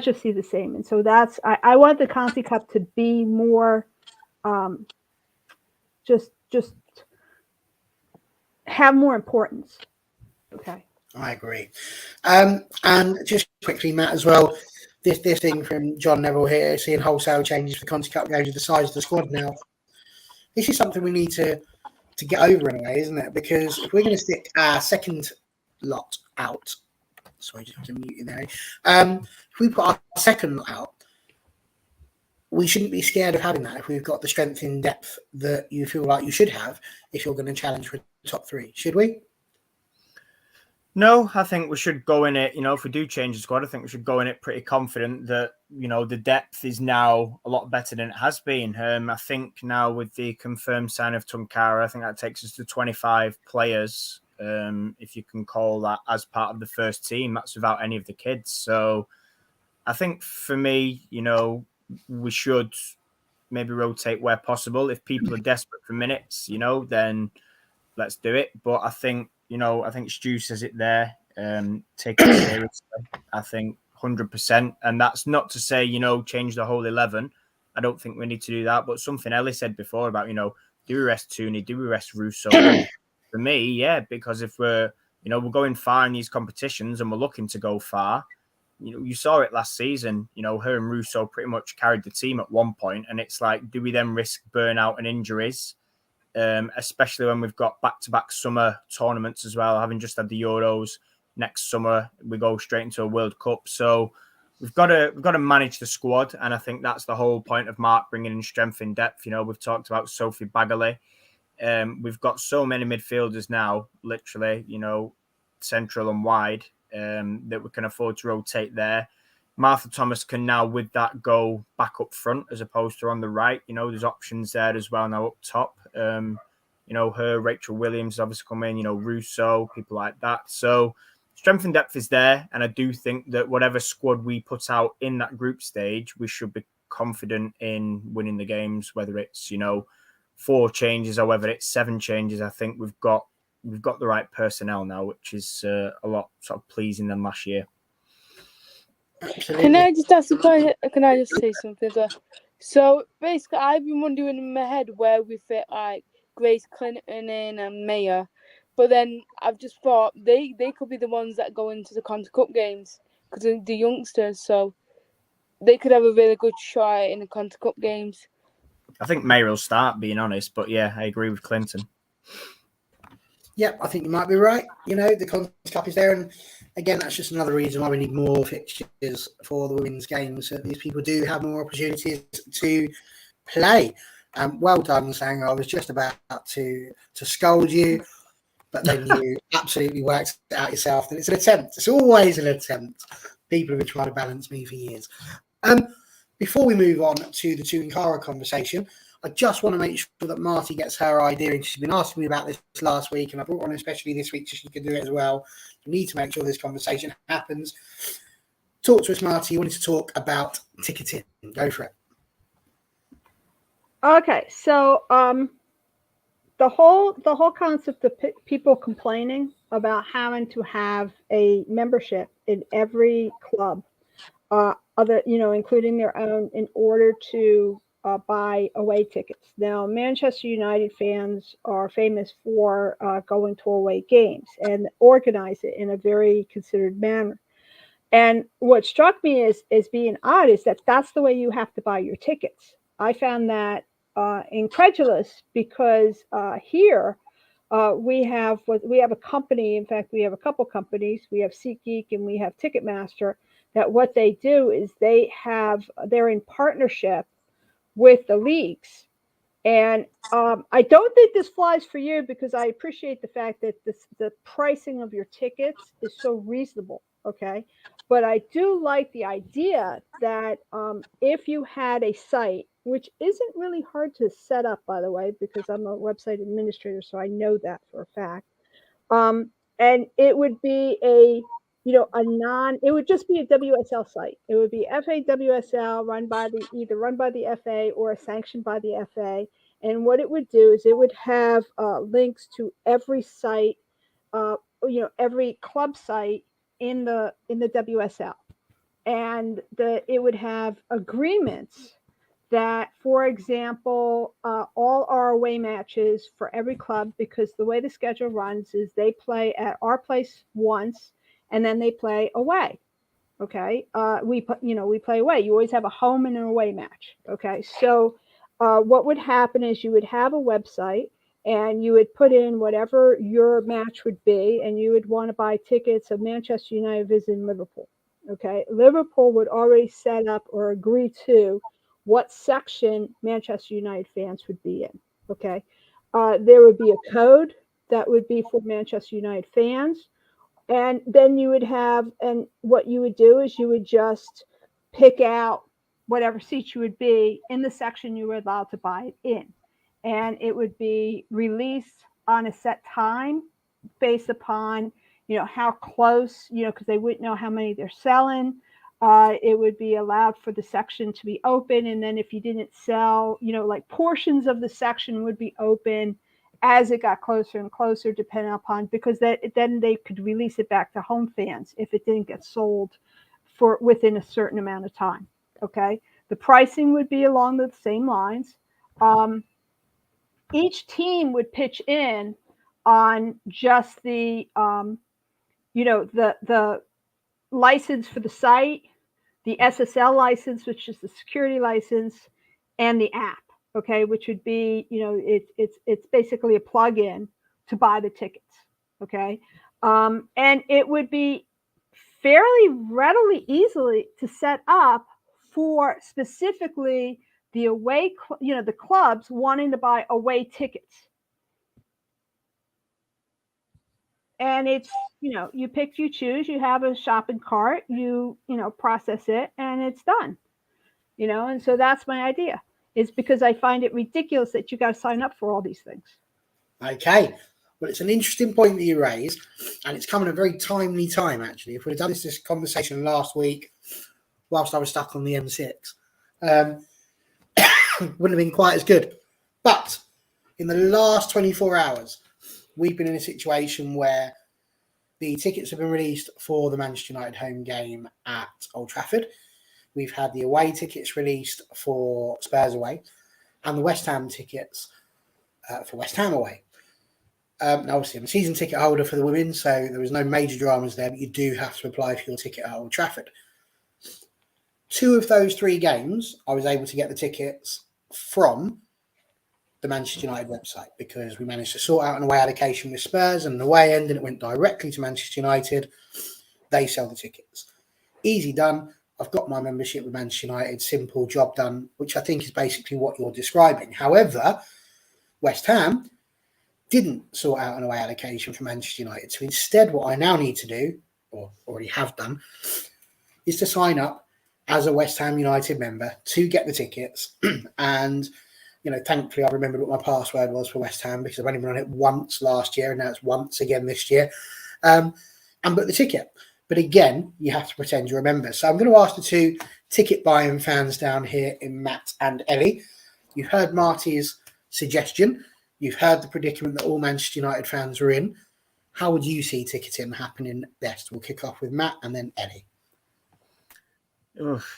just see the same. And so that's I want the Conti Cup to be more just have more importance. Okay. I agree. And just quickly, Matt, as well, this thing from John Neville here, seeing wholesale changes for Conti Cup games with the size of the squad now. This is something we need to get over in a way, isn't it? Because if we're going to stick our second lot out, sorry, just have to mute you there. If we put our second lot out, we shouldn't be scared of having that if we've got the strength in depth that you feel like you should have if you're going to challenge for top three. Should we? No, I think we should go in it, if we do change the squad, I think we should go in it pretty confident that, the depth is now a lot better than it has been. I think now with the confirmed sign of Tunkara, I think that takes us to 25 players, if you can call that as part of the first team. That's without any of the kids. So I think for me, we should maybe rotate where possible. If people are desperate for minutes, then let's do it. But I think, I think Stu says it there. Take it seriously. I think 100%. And that's not to say, change the whole 11. I don't think we need to do that. But something Ellie said before about, do we rest Tooney? Do we rest Russo? For me, yeah, because if we're going far in these competitions and we're looking to go far, you saw it last season. Her and Russo pretty much carried the team at one point, and it's like, do we then risk burnout and injuries? Especially when we've got back-to-back summer tournaments as well. Having just had the Euros, next summer we go straight into a World Cup. So we've got to manage the squad, and I think that's the whole point of Mark bringing in strength in depth. We've talked about Sophie Bagley. We've got so many midfielders now, literally, central and wide, that we can afford to rotate there. Martha Thomas can now, with that, go back up front as opposed to on the right. There's options there as well now up top. Her, Rachel Williams obviously come in, Russo, people like that. So strength and depth is there. And I do think that whatever squad we put out in that group stage, we should be confident in winning the games, whether it's, 4 changes or whether it's 7 changes. I think we've got the right personnel now, which is a lot sort of pleasing than last year. Absolutely. Can I just ask a question? Can I just say something? So basically, I've been wondering in my head where we fit like Grace Clinton in and Maya, but then I've just thought they could be the ones that go into the Conti Cup games because of the youngsters, so they could have a really good shot in the Conti Cup games. I think Maya will start, being honest, but yeah, I agree with Clinton. Yep, I think you might be right. The Conti Cup is there, and again, that's just another reason why we need more fixtures for the women's games, so these people do have more opportunities to play. Well done, Sang. I was just about to scold you, but then you absolutely worked it out yourself. And it's an attempt. It's always an attempt. People have been trying to balance me for years. Before we move on to the Tunkara conversation, I just want to make sure that Marty gets her idea, and she's been asking me about this last week, and I brought one especially this week so she can do it as well. You need to make sure this conversation happens. Talk to us, Marty. You wanted to talk about ticketing. Go for it. Okay, so the whole concept of people complaining about having to have a membership in every club, including their own, in order to buy away tickets. Now, Manchester United fans are famous for going to away games and organize it in a very considered manner. And what struck me as being odd is that that's the way you have to buy your tickets. I found that incredulous because here we have a company. In fact, we have a couple companies. We have SeatGeek and we have Ticketmaster. That what they do is they're in partnership with the leagues. And I don't think this flies for you because I appreciate the fact that the pricing of your tickets is so reasonable. Okay. But I do like the idea that if you had a site, which isn't really hard to set up, by the way, because I'm a website administrator, so I know that for a fact. And it would be it would just be a WSL site. It would be FAWSL either run by the FA or sanctioned by the FA. And what it would do is it would have links to every site, every club site in the WSL, and it would have agreements that, for example, all our away matches for every club, because the way the schedule runs is they play at our place once and then they play away. Okay, we play away. You always have a home and an away match. Okay, so what would happen is you would have a website and you would put in whatever your match would be, and you would want to buy tickets of Manchester United visiting Liverpool. Okay, Liverpool would already set up or agree to what section Manchester United fans would be in. Okay, there would be a code that would be for Manchester United fans, and then you would have, and what you would do is you would just pick out whatever seat you would be in the section you were allowed to buy it in. And it would be released on a set time based upon, how close, because they wouldn't know how many they're selling. It would be allowed for the section to be open. And then if you didn't sell, like portions of the section would be open as it got closer and closer, depending upon, because then they could release it back to home fans if it didn't get sold for within a certain amount of time. Okay. The pricing would be along the same lines. Each team would pitch in on just the license for the site, the SSL license, which is the security license, and the app. Okay, which would be, it's basically a plug-in to buy the tickets. Okay, and it would be fairly readily, easily to set up for specifically the away, the clubs wanting to buy away tickets. And it's, you pick, you choose, you have a shopping cart, you process it, and it's done. And so that's my idea, is because I find it ridiculous that you got to sign up for all these things. Okay. Well, it's an interesting point that you raised, and it's come at a very timely time, actually. If we'd have done this conversation last week whilst I was stuck on the M6, wouldn't have been quite as good. But in the last 24 hours, we've been in a situation where the tickets have been released for the Manchester United home game at Old Trafford. We've had the away tickets released for Spurs away, and the West Ham tickets for West Ham away. Now, obviously, I'm a season ticket holder for the women, so there was no major dramas there, but you do have to apply for your ticket at Old Trafford. 2 of those 3 games, I was able to get the tickets from the Manchester United website, because we managed to sort out an away allocation with Spurs and an away end, and it went directly to Manchester United. They sell the tickets. Easy done. I've got my membership with Manchester United. Simple, job done, which I think is basically what you're describing. However, West Ham didn't sort out an away allocation for Manchester United. So instead, what I now need to do, or already have done, is to sign up as a West Ham United member to get the tickets. And, thankfully I remembered what my password was for West Ham, because I've only been on it once last year, and now it's once again this year, and book the ticket. But again, you have to pretend you're a member. So I'm going to ask the 2 ticket buying fans down here in Matt and Ellie. You've heard Marty's suggestion. You've heard the predicament that all Manchester United fans are in. How would you see ticketing happening best? We'll kick off with Matt and then Eddie.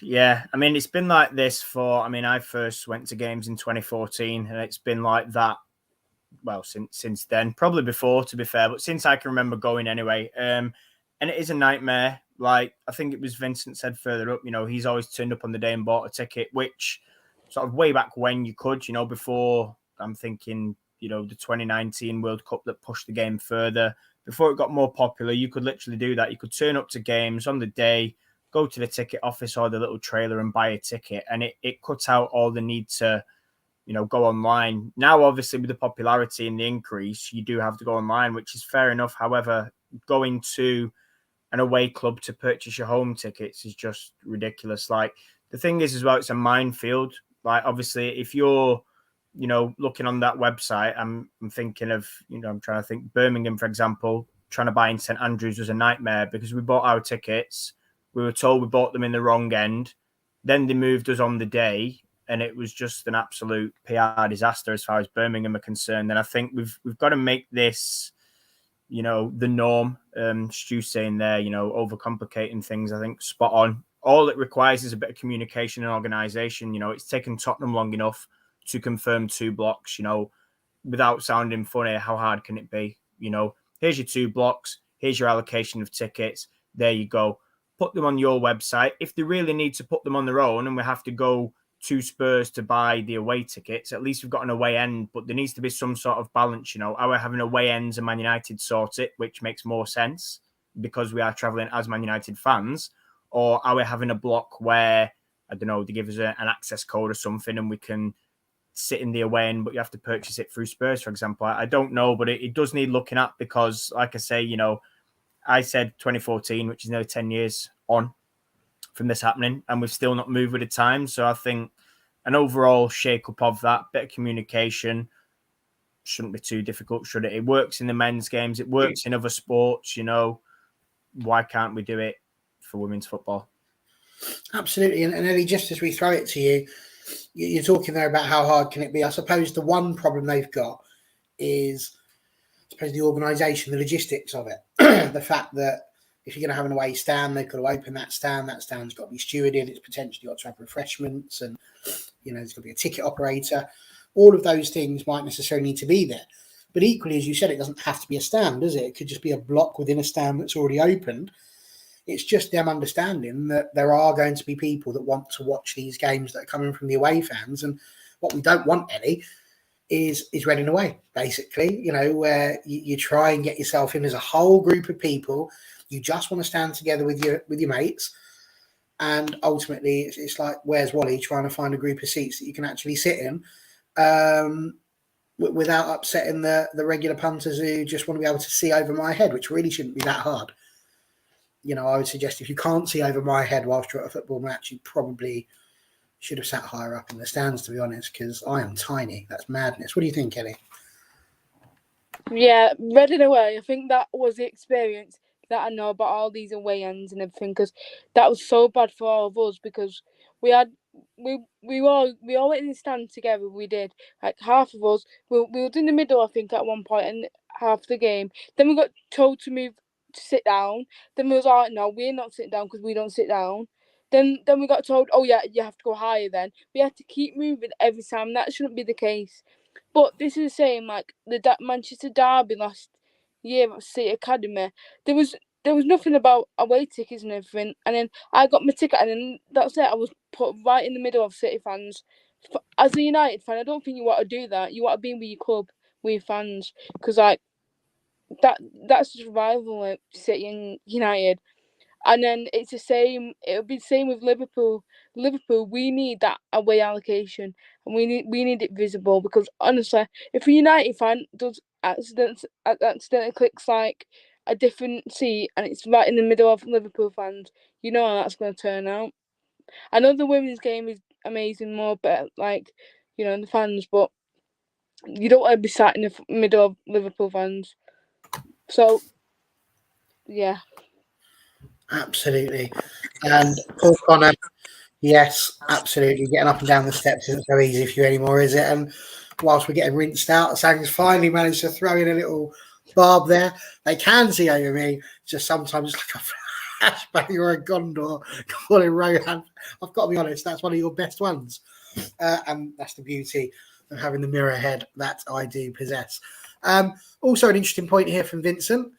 Yeah, I mean, it's been like this I first went to games in 2014, and it's been like that, well, since then, probably before, to be fair, but since I can remember going anyway. And it is a nightmare. Like, I think it was Vincent said further up, he's always turned up on the day and bought a ticket, which sort of way back when you could, before, I'm thinking, the 2019 World Cup that pushed the game further. Before it got more popular, you could literally do that. You could turn up to games on the day, go to the ticket office or the little trailer and buy a ticket. And it cuts out all the need to, go online. Now, obviously, with the popularity and the increase, you do have to go online, which is fair enough. However, going to an away club to purchase your home tickets is just ridiculous. Like, the thing is as well, it's a minefield. Like, obviously, if you're, looking on that website, I'm thinking of, I'm trying to think Birmingham, for example, trying to buy in St Andrews was a nightmare because we bought our tickets. We were told we bought them in the wrong end. Then they moved us on the day, and it was just an absolute PR disaster as far as Birmingham are concerned. And I think we've got to make this, the norm. Stu saying there, overcomplicating things, I think spot on. All it requires is a bit of communication and organisation. It's taken Tottenham long enough to confirm 2 blocks, without sounding funny. How hard can it be? Here's your 2 blocks. Here's your allocation of tickets. There you go. Put them on your website. If they really need to put them on their own and we have to go to Spurs to buy the away tickets, at least we've got an away end, but there needs to be some sort of balance. Are we having away ends and Man United sort it, which makes more sense because we are travelling as Man United fans, or are we having a block where, I don't know, they give us an access code or something and we can sit in the away end, but you have to purchase it through Spurs, for example. I don't know, but it does need looking at because, like I say, I said 2014, which is nearly 10 years on from this happening, and we've still not moved with the time. So I think an overall shake-up of that, bit of communication shouldn't be too difficult, should it? It works in the men's games. It works in other sports, Why can't we do it for women's football? Absolutely. And Eddie, just as we throw it to you, you're talking there about how hard can it be. I suppose the one problem they've got is, I suppose, the organisation, the logistics of it. The fact that if you're going to have an away stand, they've got to open that stand. That stand's got to be stewarded. It's potentially got to have refreshments and, there's got to be a ticket operator. All of those things might necessarily need to be there. But equally, as you said, it doesn't have to be a stand, does it? It could just be a block within a stand that's already opened. It's just them understanding that there are going to be people that want to watch these games that are coming from the away fans. And what we don't want, Eddie, is running away, basically, where you try and get yourself in as a whole group of people. You just want to stand together with your mates. And ultimately, it's like, where's Wally, trying to find a group of seats that you can actually sit in without upsetting the regular punters who just want to be able to see over my head, which really shouldn't be that hard. I would suggest if you can't see over my head whilst you're at a football match, you probably should have sat higher up in the stands, to be honest, because I am tiny. That's madness. What do you think, Kelly? Yeah, running away. I think that was the experience that I know about all these away ends and everything, because that was so bad for all of us because we all went in the stand together. We did, like, half of us. We were in the middle, I think, at one point, and half the game. Then we got told to move to sit down. Then we was like, no, we're not sitting down because we don't sit down. Then we got told, oh yeah, you have to go higher. Then we had to keep moving every time. That shouldn't be the case. But this is the same, like the Manchester Derby last year at City Academy. There was nothing about away tickets and everything. And then I got my ticket, and then that's it. I was put right in the middle of City fans. As a United fan, I don't think you want to do that. You want to be with your club, with your fans, because like that's just rival with City and United. And then it's the same. It'll be the same with Liverpool. Liverpool, we need that away allocation, and we need it visible, because honestly, if a United fan does accidentally clicks like a different seat and it's right in the middle of Liverpool fans, you know how that's going to turn out. I know the women's game is amazing, more better, like, the fans, but you don't want to be sat in the middle of Liverpool fans. So, yeah. Absolutely. And Paul Connor, yes, absolutely. Getting up and down the steps isn't so easy for you anymore, is it? And whilst we're getting rinsed out, Sang's finally managed to throw in a little barb there. They can see over me, just sometimes like a flashbang or a Gondor calling Rohan. I've got to be honest, that's one of your best ones. And that's the beauty of having the mirror head that I do possess. Also, an interesting point here from Vincent.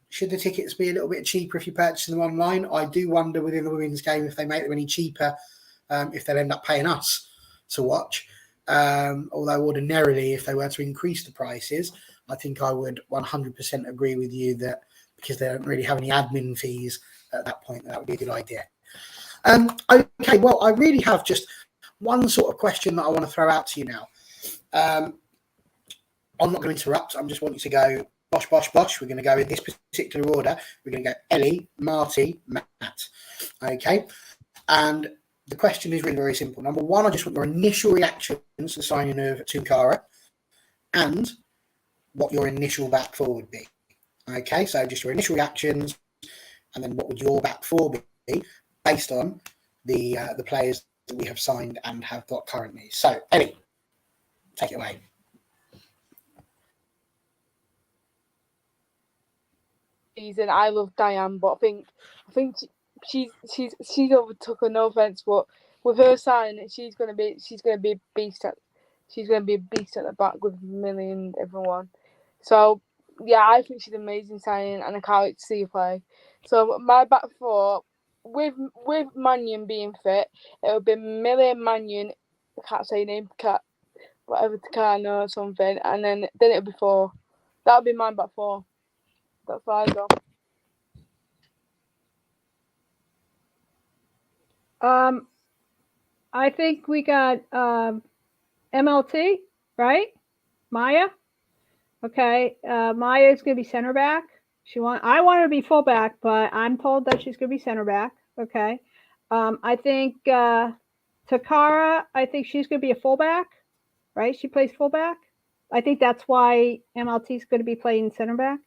Should the tickets be a little bit cheaper if you purchase them online? I do wonder within the women's game if they make them any cheaper, if they'll end up paying us to watch. Although ordinarily, if they were to increase the prices, I think I would 100% agree with you that because they don't really have any admin fees at that point, that would be a good idea. Okay, well, I really have just one sort of question that I want to throw out to you now. I'm not going to interrupt. I'm just wanting to go bosh, bosh, bosh. We're going to go in this particular order. We're going to go Ellie, Marty, Matt. Okay. And the question is really very simple. Number one, I just want your initial reactions to the signing of Tunkara and what your initial back four would be. Okay. So just your initial reactions and then what would your back four be based on the players that we have signed and have got currently. So Ellie, take it away. Season. I love Diane, but I think she's overtook her. No offense, but with her signing, she's gonna be a beast at the back with Millie and everyone. So yeah, I think she's an amazing signing, and I can't wait to see her play. So my back four with Mannion being fit, it would be Millie, Mannion. I can't say her name, whatever Takano or something, and then it would be four. That would be my back four. That's where I go. I think we got MLT, right? Maya. Okay. Maya is going to be center back. I want her to be fullback, but I'm told that she's going to be center back. Okay. I think Takara, I think she's going to be a fullback, right? She plays fullback. I think that's why MLT is going to be playing center back.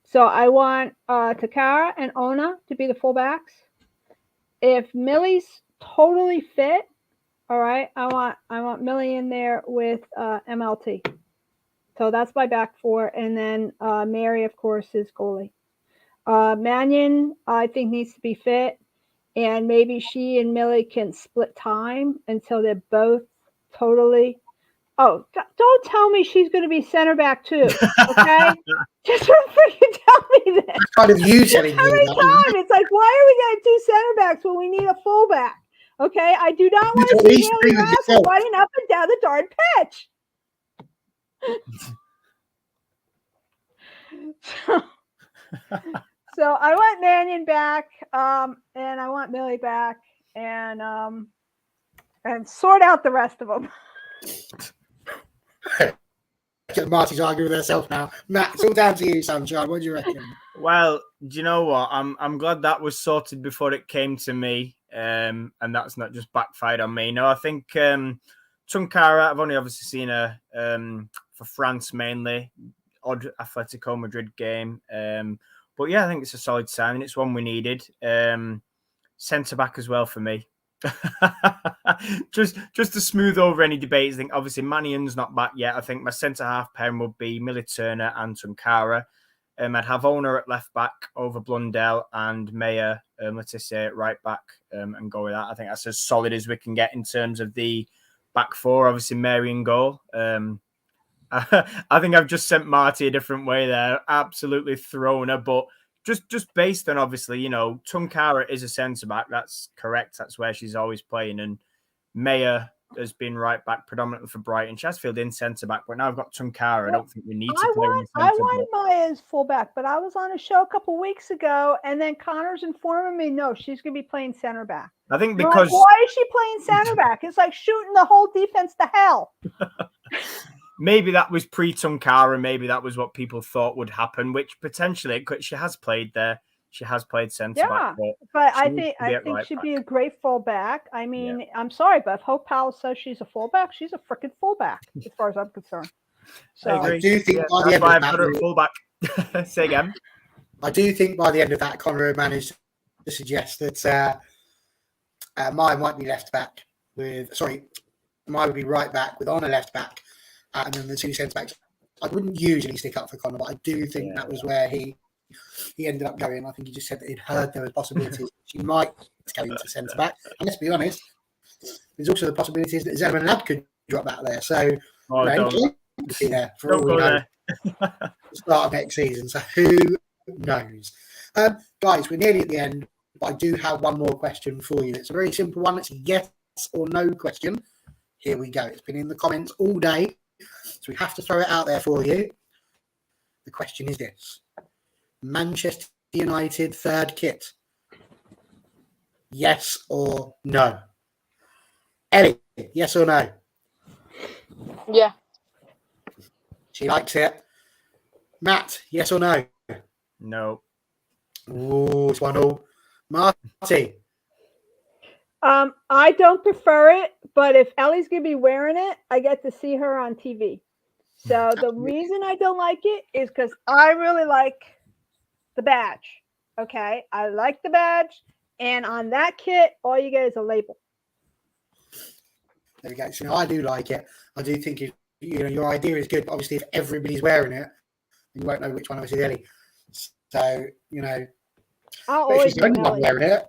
So I want Takara and Ona to be the fullbacks. If Millie's totally fit, all right, I want Millie in there with MLT. So that's my back four. And then Mary, of course, is goalie. Mannion, I think, needs to be fit. And maybe she and Millie can split time until they're both totally. Oh, don't tell me she's going to be center back too, okay? Just don't freaking tell me this. Kind of you telling me Every that. time, it's like, why are we getting two center backs when we need a fullback? Okay, I do not want to see Haley Rassel running up and down the darn pitch. So I want Mannion back, and I want Millie back, and sort out the rest of them. Marty's arguing with herself now. Matt, it's all down to you, Sunshine. What do you reckon? Well, do you know what? I'm glad that was sorted before it came to me, and that's not just backfired on me. No, I think Tunkara, I've only obviously seen her for France mainly, odd Atletico Madrid game. But yeah, I think it's a solid signing. It's one we needed. Centre back as well for me. just to smooth over any debates. I think obviously Mannion's not back yet. I think my centre half pairing would be Millie Turner and Tunkara. I'd have Ona at left back over Blundell and Mayer, let's say at right back, and go with that. I think that's as solid as we can get in terms of the back four. Obviously Mary in goal. I think I've just sent Marty a different way there. Absolutely thrown her, but just based on obviously, Tunkara is a centre back. That's correct. That's where she's always playing. And Mayer has been right back predominantly for Brighton. She has filled in centre back, but now I've got Tunkara. I don't think we need to play in centre I back. want Maya as fullback, but I was on a show a couple weeks ago, and then Connor's informing me, no, she's going to be playing center back. I think You're because like, why is she playing center back? It's like shooting the whole defense to hell. maybe that was pre-Tunkara. Maybe that was what people thought would happen, which potentially she has played there. She has played centre back. But I think she'd be a great fullback. I mean, I'm sorry, but if Hope Powell says she's a fullback, she's a freaking fullback as far as I'm concerned. So I do think by the end of that, fullback. Say again. I do think by the end of that, Connor managed to suggest that Maya might be left back Maya would be right back with on a left back and then the two centre backs. I wouldn't usually stick up for Connor, but I do think that was where he ended up going. I think he just said that he'd heard there were possibilities she might go into centre back. And let's be honest, there's also the possibilities that Zeman and Ad could drop back there. So don't be there for don't all go we know. there. The start of next season. So who knows? Guys, we're nearly at the end, but I do have one more question for you. It's a very simple one. It's a yes or no question. Here we go. It's been in the comments all day, so we have to throw it out there for you. The question is this: Manchester United third kit. Yes or no? Ellie, yes or no? Yeah. She likes it. Matt, yes or no? No. Ooh, it's 1-1. Marty. I don't prefer it, but if Ellie's gonna be wearing it, I get to see her on TV. So the reason I don't like it is because I really like the badge. Okay, I like the badge, and on that kit, all you get is a label. There we go. So I do like it. I do think your idea is good. But obviously, if everybody's wearing it, you won't know which one of us is Ellie. So I'll but if always she's the only be one Ellie. wearing it, it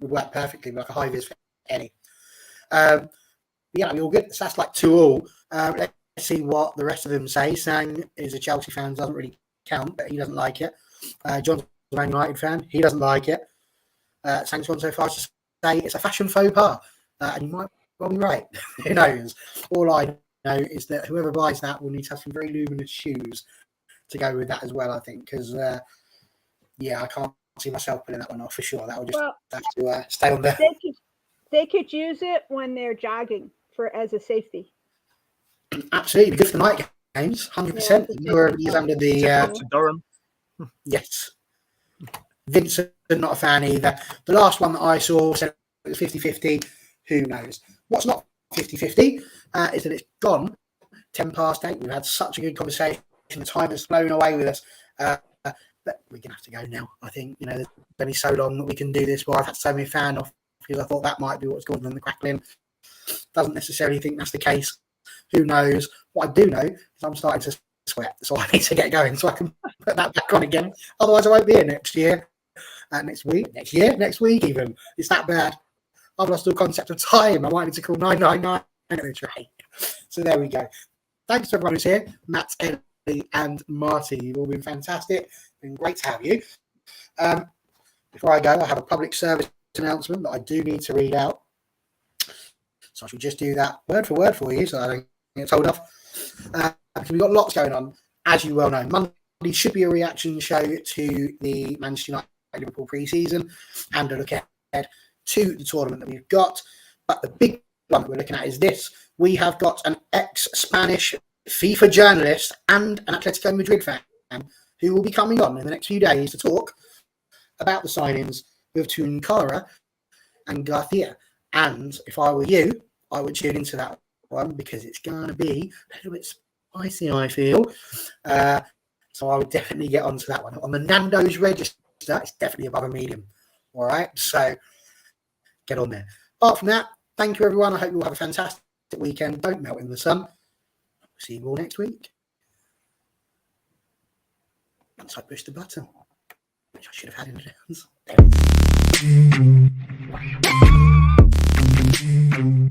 would work perfectly like a high vis for Ellie. We're all good. So that's like 2-2. Let's see what the rest of them say. Sang is a Chelsea fan, doesn't really count, but he doesn't like it. John's a Man United fan. He doesn't like it. Sang's gone so far as to say it's a fashion faux pas. And you might well be right. Who knows? All I know is that whoever buys that will need to have some very luminous shoes to go with that as well, I think. Because, I can't see myself putting that one off for sure. That will just have to stay on there. They could use it when they're jogging as a safety. Absolutely. Good for the night games. 100%. Everybody's under the... to Durham. Yes. Vincent, not a fan either. The last one that I saw said it was 50-50. Who knows? What's not 50-50 is that it's gone 10 past 8. We've had such a good conversation. The time has flown away with us. But we're going to have to go now. I think, there's only so long that we can do this. But I've had so many fan off because I thought that might be what's causing them the crackling. Doesn't necessarily think that's the case. Who knows? What I do know is I'm starting to sweat. So I need to get going so I can put that back on again. Otherwise, I won't be here next year. Next week even. It's that bad. I've lost all concept of time. I might need to call 999 at the rate. So there we go. Thanks to everyone who's here. Matt, Ellie, and Marty. You've all been fantastic. It's been great to have you. Before I go, I have a public service announcement that I do need to read out. So I shall just do that word for word for you so I don't get told off. Because we've got lots going on, as you well know. Monday should be a reaction show to the Manchester United Liverpool pre-season and a look ahead to the tournament that we've got. But the big one that we're looking at is this. We have got an ex-Spanish FIFA journalist and an Atletico Madrid fan who will be coming on in the next few days to talk about the signings with Tunkara and Garcia. And if I were you, I would tune into that one because it's going to be a little bit spicy, I feel. So I would definitely get onto that one. On the Nando's register, it's definitely above a medium. All right, so get on there. Apart from that, thank you, everyone. I hope you all have a fantastic weekend. Don't melt in the sun. See you all next week. Once I push the button, which I should have had in advance. There it is.